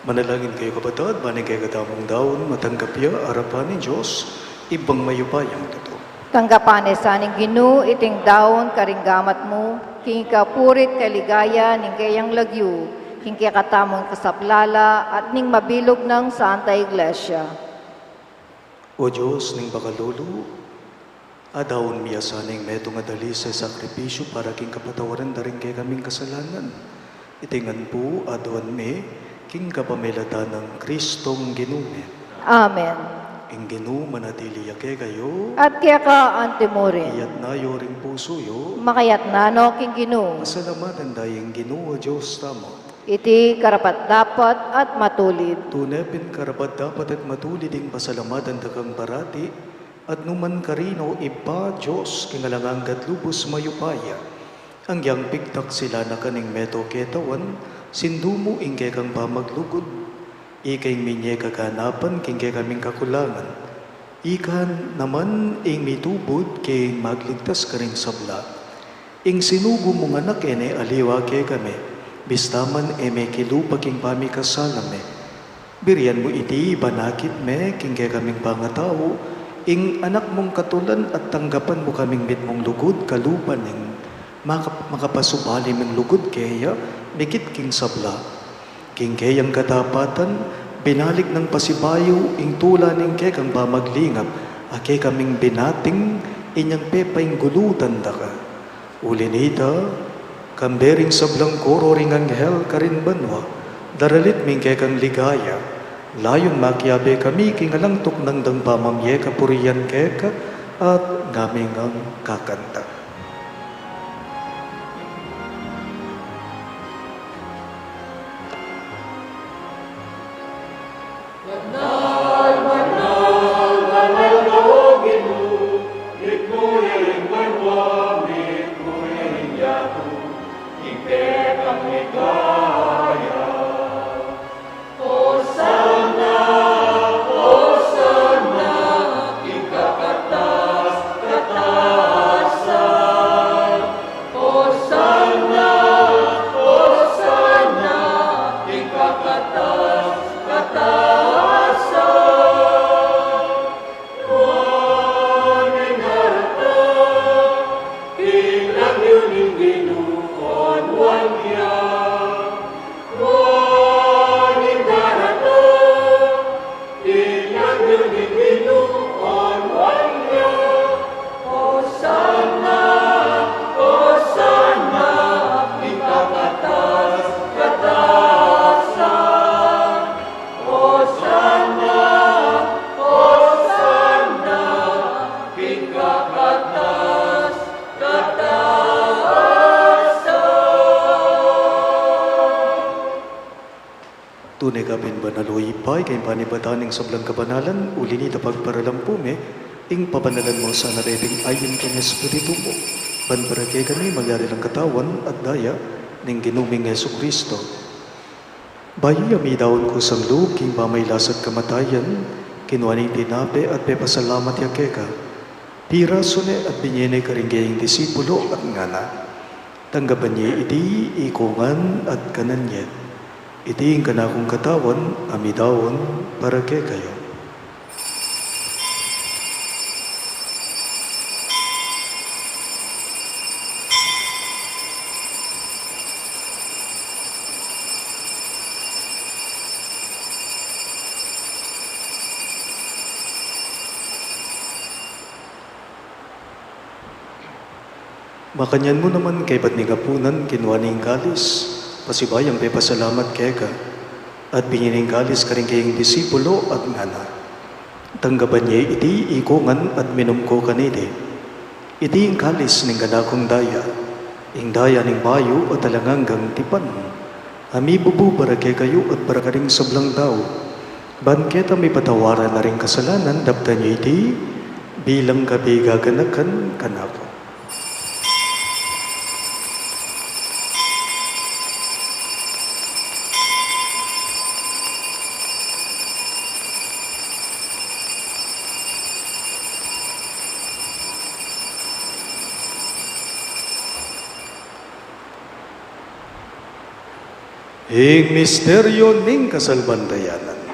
B: Manalangin kayo kapatid, banig kayo katamong daon, matanggap ya, arapan ni Diyos, ibang mayupayang totoo.
A: Tanggapan sa ning Ginoo iting daon karinggamat mo, king kapurit kaligaya ning kayang lagyo, king katamong kasaplala at ning mabilog ng Santa Iglesia.
B: O Diyos, ning bakalulu, adawon miya sa ning meto nga dali sa sakripisyo para king kapatawaran da rin kay kaming kasalanan. Itingan po, adawon me, king kapamilata ng Kristong ginume.
A: Amen.
B: Ing ginu manatili yake kayo,
A: At kaya ka antimorin,
B: iyat na yoring puso yo,
A: makayat nano king Ginoo,
B: masalamatan dayeng ginu o Diyos tamo.
A: iti karapat dapat at matulid.
B: Tunepin karapat dapat at matuli ding pasalamatan takang parati, at numan karino iba Diyos kingalangang gatlubos mayupaya. Ang yang piktak sila na kaning meto ketawan, sindumo ingke kang pamaglugod. Ikay minye kaganapan kingke kaming kakulangan. Ikan naman ing mitubod kay magligtas ka ring sabla. Ing sinugo mong anak ene aliwa kay kami. Bistaman eme kilupag ing pamikasalame. Birian mo iti banakit me kingke kaming pangatao. Ing anak mong katulan at tanggapan mo kaming mitmong lugod kalupan ing makapasubali mong lugod kaya mikit king sabla. King kayang katapatan, binalik ng pasibayo, ing tula ning kekang pamaglingap, ake kaming binating, inyang pepaing gulutan da ka. Ulinita, kambering sablang koro ring anghel karin banwa, daralit ming kekang ligaya, layon makiabe kami kingalangtok ng dang pamamye kapuriyan keka, at ngaming ang kakanta. Tunay kapin ba naluipay kay panibataning sablang kabanalan, ulinita pagparalampume, ing papanalan mo sa nareting ayon kang Espiritu mo. Panparagay kami magyari ng katawan at daya ng ginuming Yesu Kristo. Bayi yami daon ko sang loob, king pamaylasat kamatayan, kinuaning tinape at pepasalamat yakeka. Pira sune at binyene karinggayang disipulo at ngana. Tanggapan niya iti, ikungan at kanan niya. Iti ang kanakong katawan, amidawon, para kay kayo. Makanyan mo naman kay ba't ni kapunan, kinuaning kalis. Pasibayang pe pasalamat keka, at binining kalis ka rin kayong disipulo at ngana. Tanggapan niya iti ikungan at minum ko kanide. Iti ang kalis ning ganakong daya, ing daya ning bayo at talanganggang tipan. Ami bubu para kay kayo at para ka rin sablang tao. Banketa may patawaran na rin kasalanan, dapta niya iti, bilang kabi gaganakan kanako. Ing misteryo ning kasalbandayanan.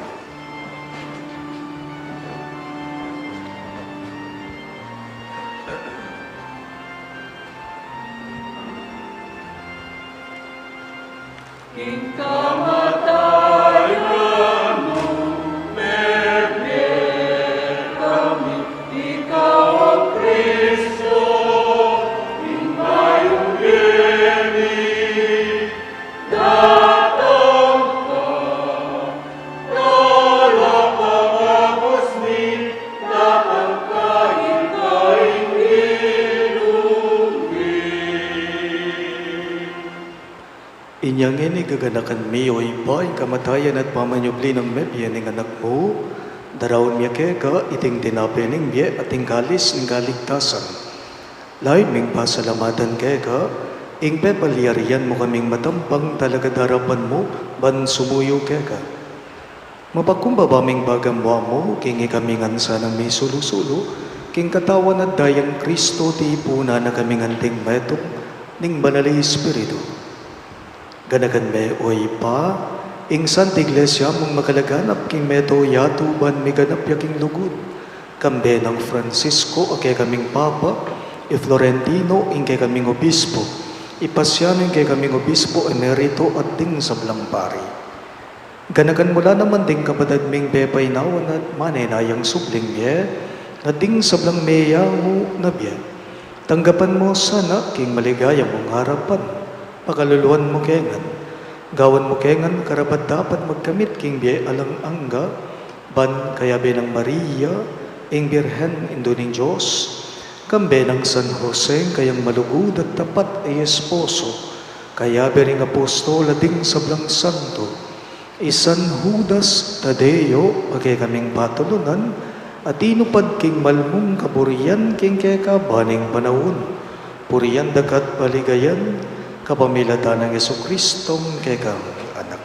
B: Inyang ini gaganakan mi o iba ang kamatayan at pamanyubli ng mebye ng anak mo, darawon miya kega iting tinapi ng biye at inggalis ng galigtasan. Lain ming pasalamatan kega, ing pepaliyarian mo kaming matampang talaga darapan mo, ban sumuyo kega. Mapakumbaba ming bagam mo, kingi kaming ansa ng may sulusulo, king katawan at dayang Kristo ti ipuna na kaming anting metong, ning banali Espiritu. Ganagan me oy pa, ing Santa Iglesia mong magalaganap king meto yatuban mi ganap yaking lugod. Kambe ng Francisco ake kaming Papa, e Florentino ing kay kaming Obispo, Ipasiano ing kay kaming Obispo Emerito at ding sablang pari. Ganagan mula naman ding kapatid ming bepay nawan at manenayang subling ye, na ding sablang meya mo na biye. Tanggapan mo sana king maligaya mong harapan. Pakaluluan mo kengan, gawan mo kengan karapat dapat magkamit king biye alang angga, ban kaya ng Maria, ing Birhen indo ning Diyos, kambe ng San Jose kayang malugod at tapat ay esposo, kaya bering apostol ading sablang santo, isan Judas Tadeo, agay kaming patulunan, at inupad king malmong kaburian king keka baning panahon, puriyan dakat baligayan, kapamilatan ng Yesu-Kristong kekang anak.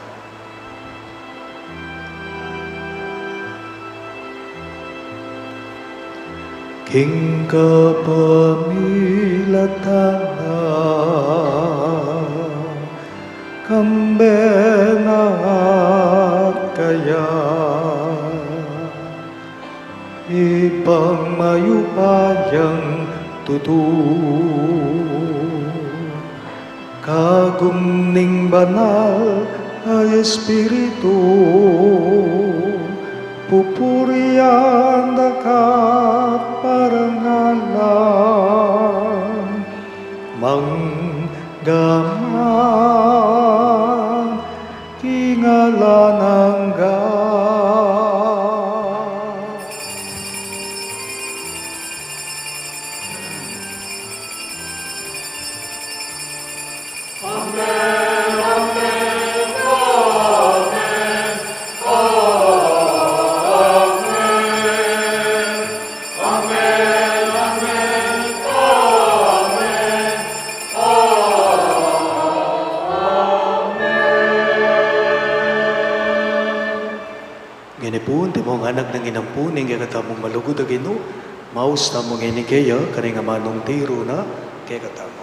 B: King kapamilatan, kambena kaya, ipang mayupayang tutu. Kagum ning banal ay Espiritu, pupurian dakat parangalan, manggaman kingalan angga. Ginipun, ti mong anak ng inampuning, kaya katamong malugod na gino, maus tamong inikaya, karing amanong tiro na, kaya katamong.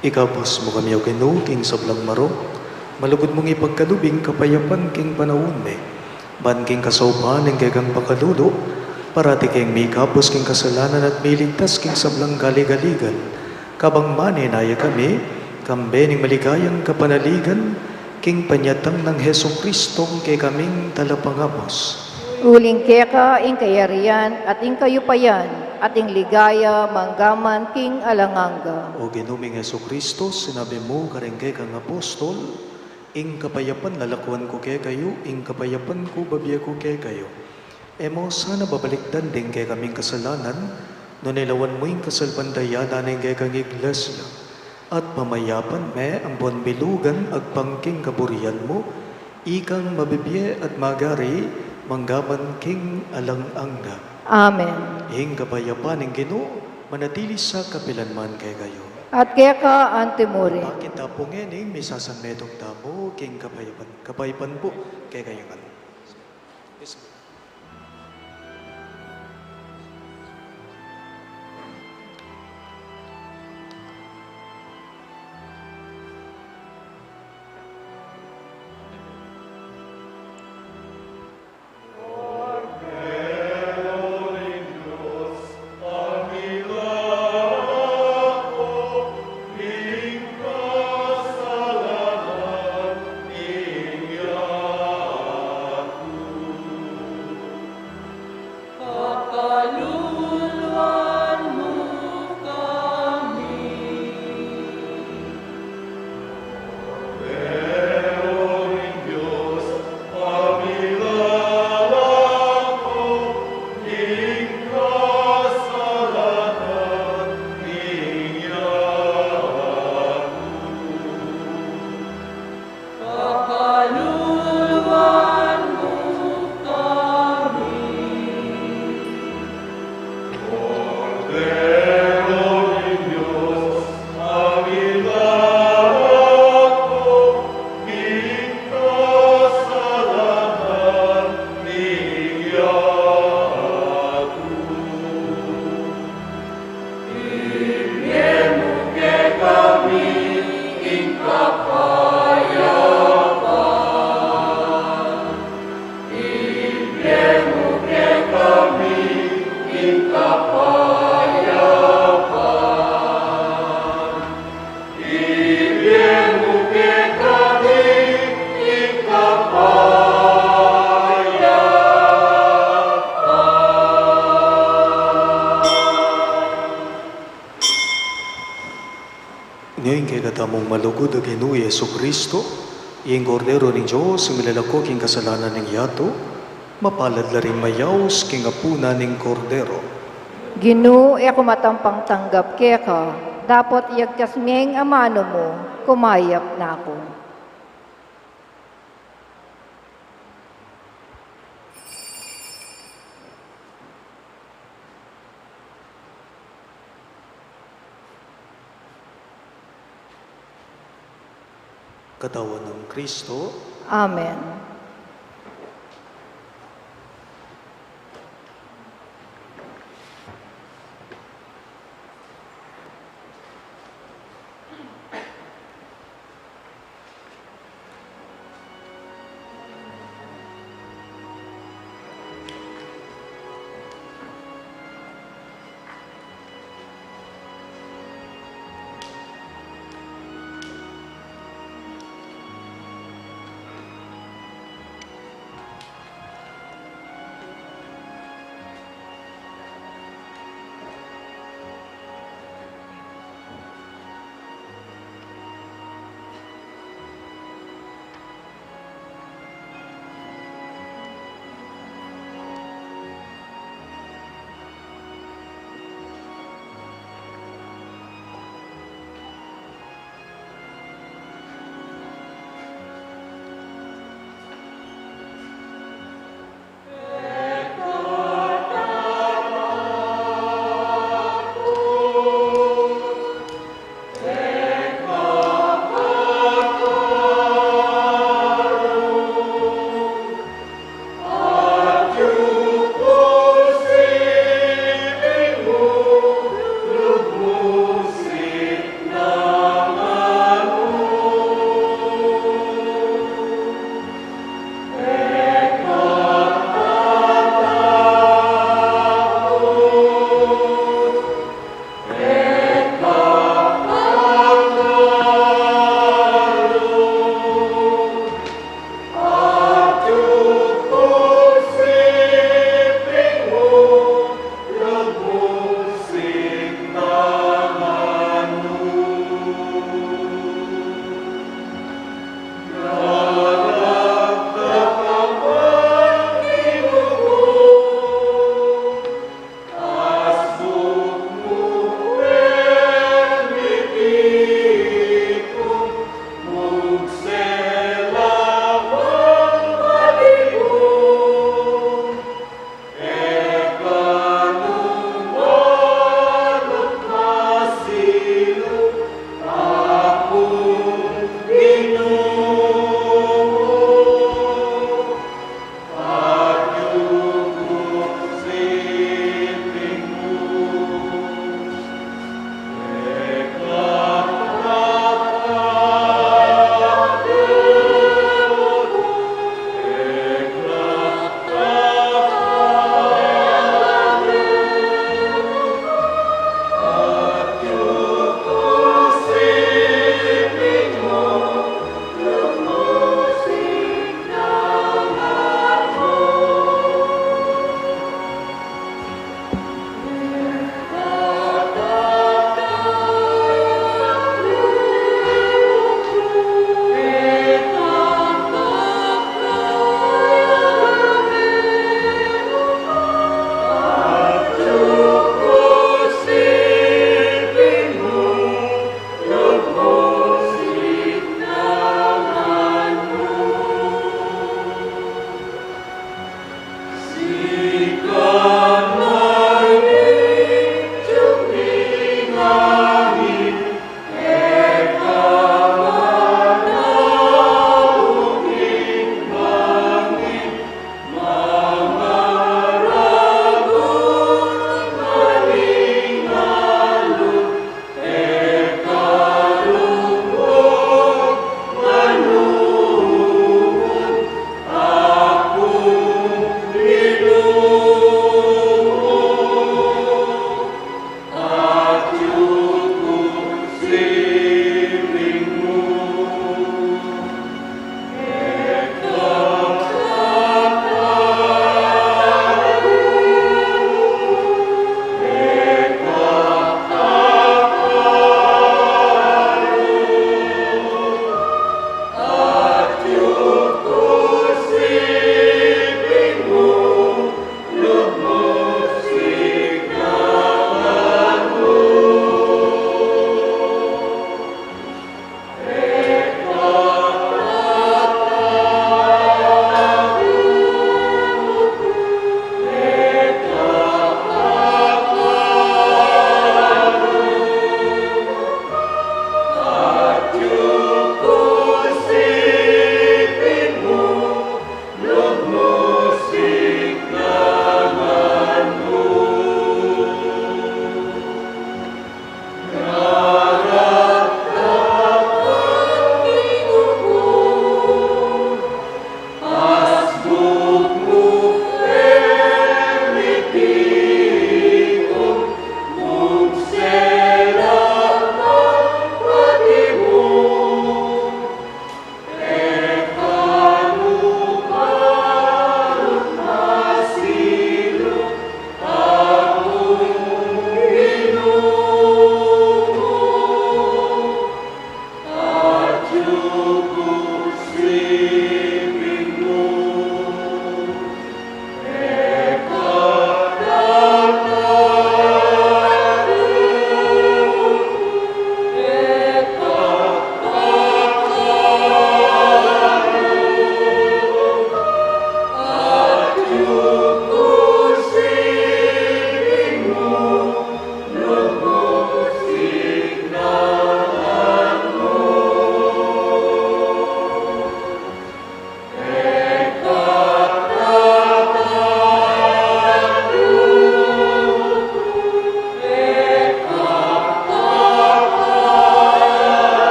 B: Ikabos mo kami o Ginoo king sablang marok, malugod mong ipagkalubing kapayapan king panawon me, ban king kasaupahan ng gagang pakalulo, parati king may kapos king kasalanan at may ligtas king sablang galigaligan, kabang maninaya kami, kambe ning maligayang kapanaligan, king panyatang ng Heso Kristo kay kaming talapangapos.
A: Uling keka, ing kayarian, at ing kayupayan, at ing ligaya, manggaman, king alanganga.
B: O ginuming Heso Kristo, sinabi mo karengke kang apostol, ing kapayapan lalakuan ko kay kayo, ing kapayapan ko babiya ko kay kayo. Emo sana babalikdan din kay kaming kasalanan, no nilawan mo ing kasalpandayanan ng kay kang iglesia. At mamayapan me ang buwan bilugan agpangking kaburian mo, ikang mabibiye at magari, manggaman king alanganga.
A: Amen.
B: Ing kapayapan ng Ginoo, manatili sa kapilanman kay kayo.
A: At keka, antimuri.
B: Bakit po ngayon, may sasanmetong tamo, king kapayapan. Kapayapan po, kay kayo nga. Yes, ma'am. Ngayon kay katamong malugod ang Ginoo Yesu Kristo, iyang kordero ng Diyos, milalako king kasalanan ng yato, mapalad la rin mayaws king apuna ng kordero.
A: Ginoo, ako matampang tanggap keka, dapat iyagkas miyeng amano mo, kumayap na ako.
B: Katawan ng Kristo,
A: Amen.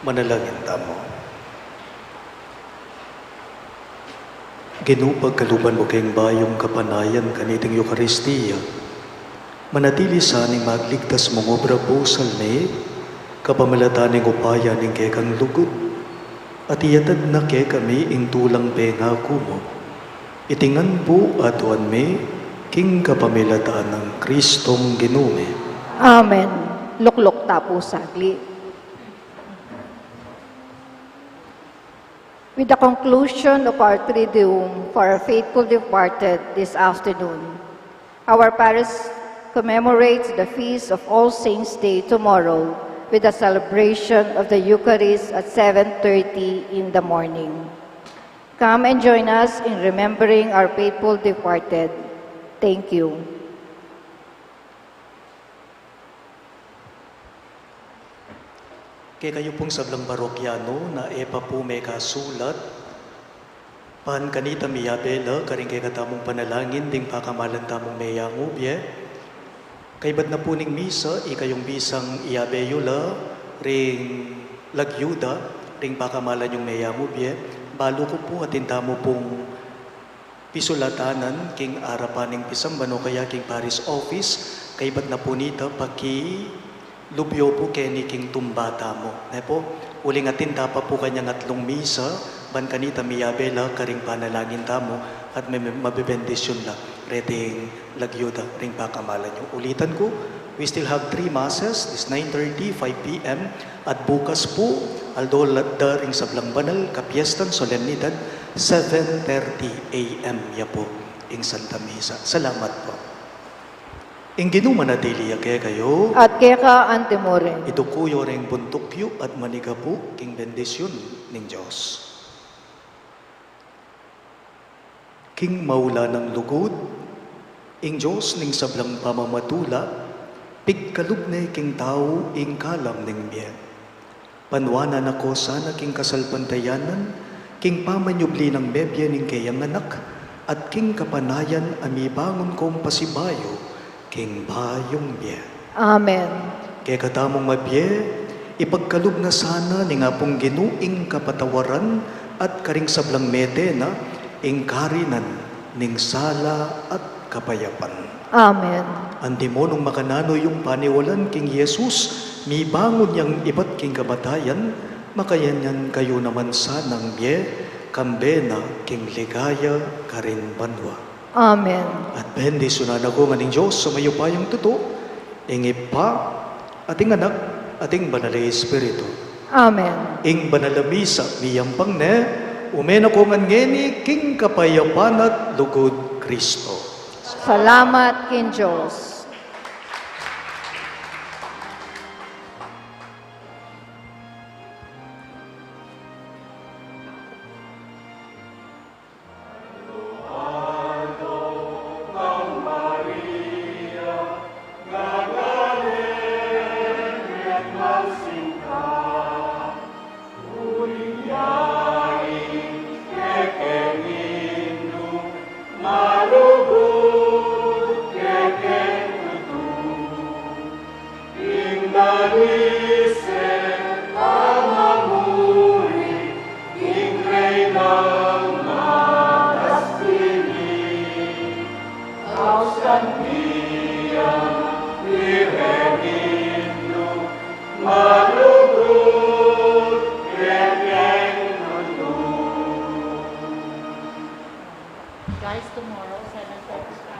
B: Manalangin tamo. Ginupag kaluban mo kayong bayong kapanayan kaniting Eucharistia. Manatili sa ning magligtas mong obra pusal ni kapamilataning upaya ning kekang lugod. At iyatad na ke kami ing tulang pengako mo. Itingan po atuan me king kapamilataan ng Kristong Ginume.
A: Amen. Luklok tapo sagli. With the conclusion of our Triduum for our faithful departed this afternoon, our parish commemorates the feast of All Saints' Day tomorrow with the celebration of the Eucharist at 7:30 in the morning. Come and join us in remembering our faithful departed. Thank you.
B: Kaya kayo pong sablang parokyano na epa po may kasulat, pan kanita miyabela, karing kay katamong panalangin, ding pakamalan tamong mayangubye, kay bad na po ning misa, ikayong bisang iabeyula, ring lagyuda, ring pakamalan yung mayangubye, balo ko po atin tamo pong pisulatanan, king arapaning pisambano, kaya king Paris Office, kay bad na po nita, lubyo po keni king tumbata mo. Po, uling atin tapa po kanyang atlong misa, ban kanita miyabela, karing panalangin tamo, at may mabibendisyon na, reting lagyuda, ring pakamalan nyo. Ulitan ko, we still have 3 masses, this 9:30, 5 p.m. At bukas po, aldo ring sablang banal, kapiestan, solemnidad, 7:30 a.m. Ya po, ing Santa Misa. Salamat po. Ing ginumanadili kaya kayo,
A: At keka antemore.
B: ito kuyo ring buntukyo at maniga po king bendisyon ning Diyos. King maula ng lugod, ing Diyos ning sablang pamamatula, pigkalubnay king tao ing kalam ning biyen. Panwanan ako sana king kasalpantayanan, king pamanyubli ng mebye ning kayang anak, at king kapanayan amibangon kong pasibayo, king bayong biye.
A: Amen.
B: Kaya katamong mabye, ipagkalub na sana ni nga pong ginuing kapatawaran at karing sablang mete na ing karinan ning sala at kapayapan.
A: Amen.
B: Andi mo nung makanano yung paniwalan king Jesus, mi bangon yang iba't king kamatayan, makayanyan kayo naman sanang biye, kambena king ligaya karin banwa.
A: Amen.
B: At bendisyonan ako nga ning Diyos sa mayo payong tuto, ing ipa, ating anak, ating banalay Espiritu.
A: Amen.
B: Ing banalamisa, miyampang ne, umen ako nga ngeni, king kapayapan at lugod Kristo.
A: Salamat kin Diyos.
F: Guys, tomorrow, 7:30.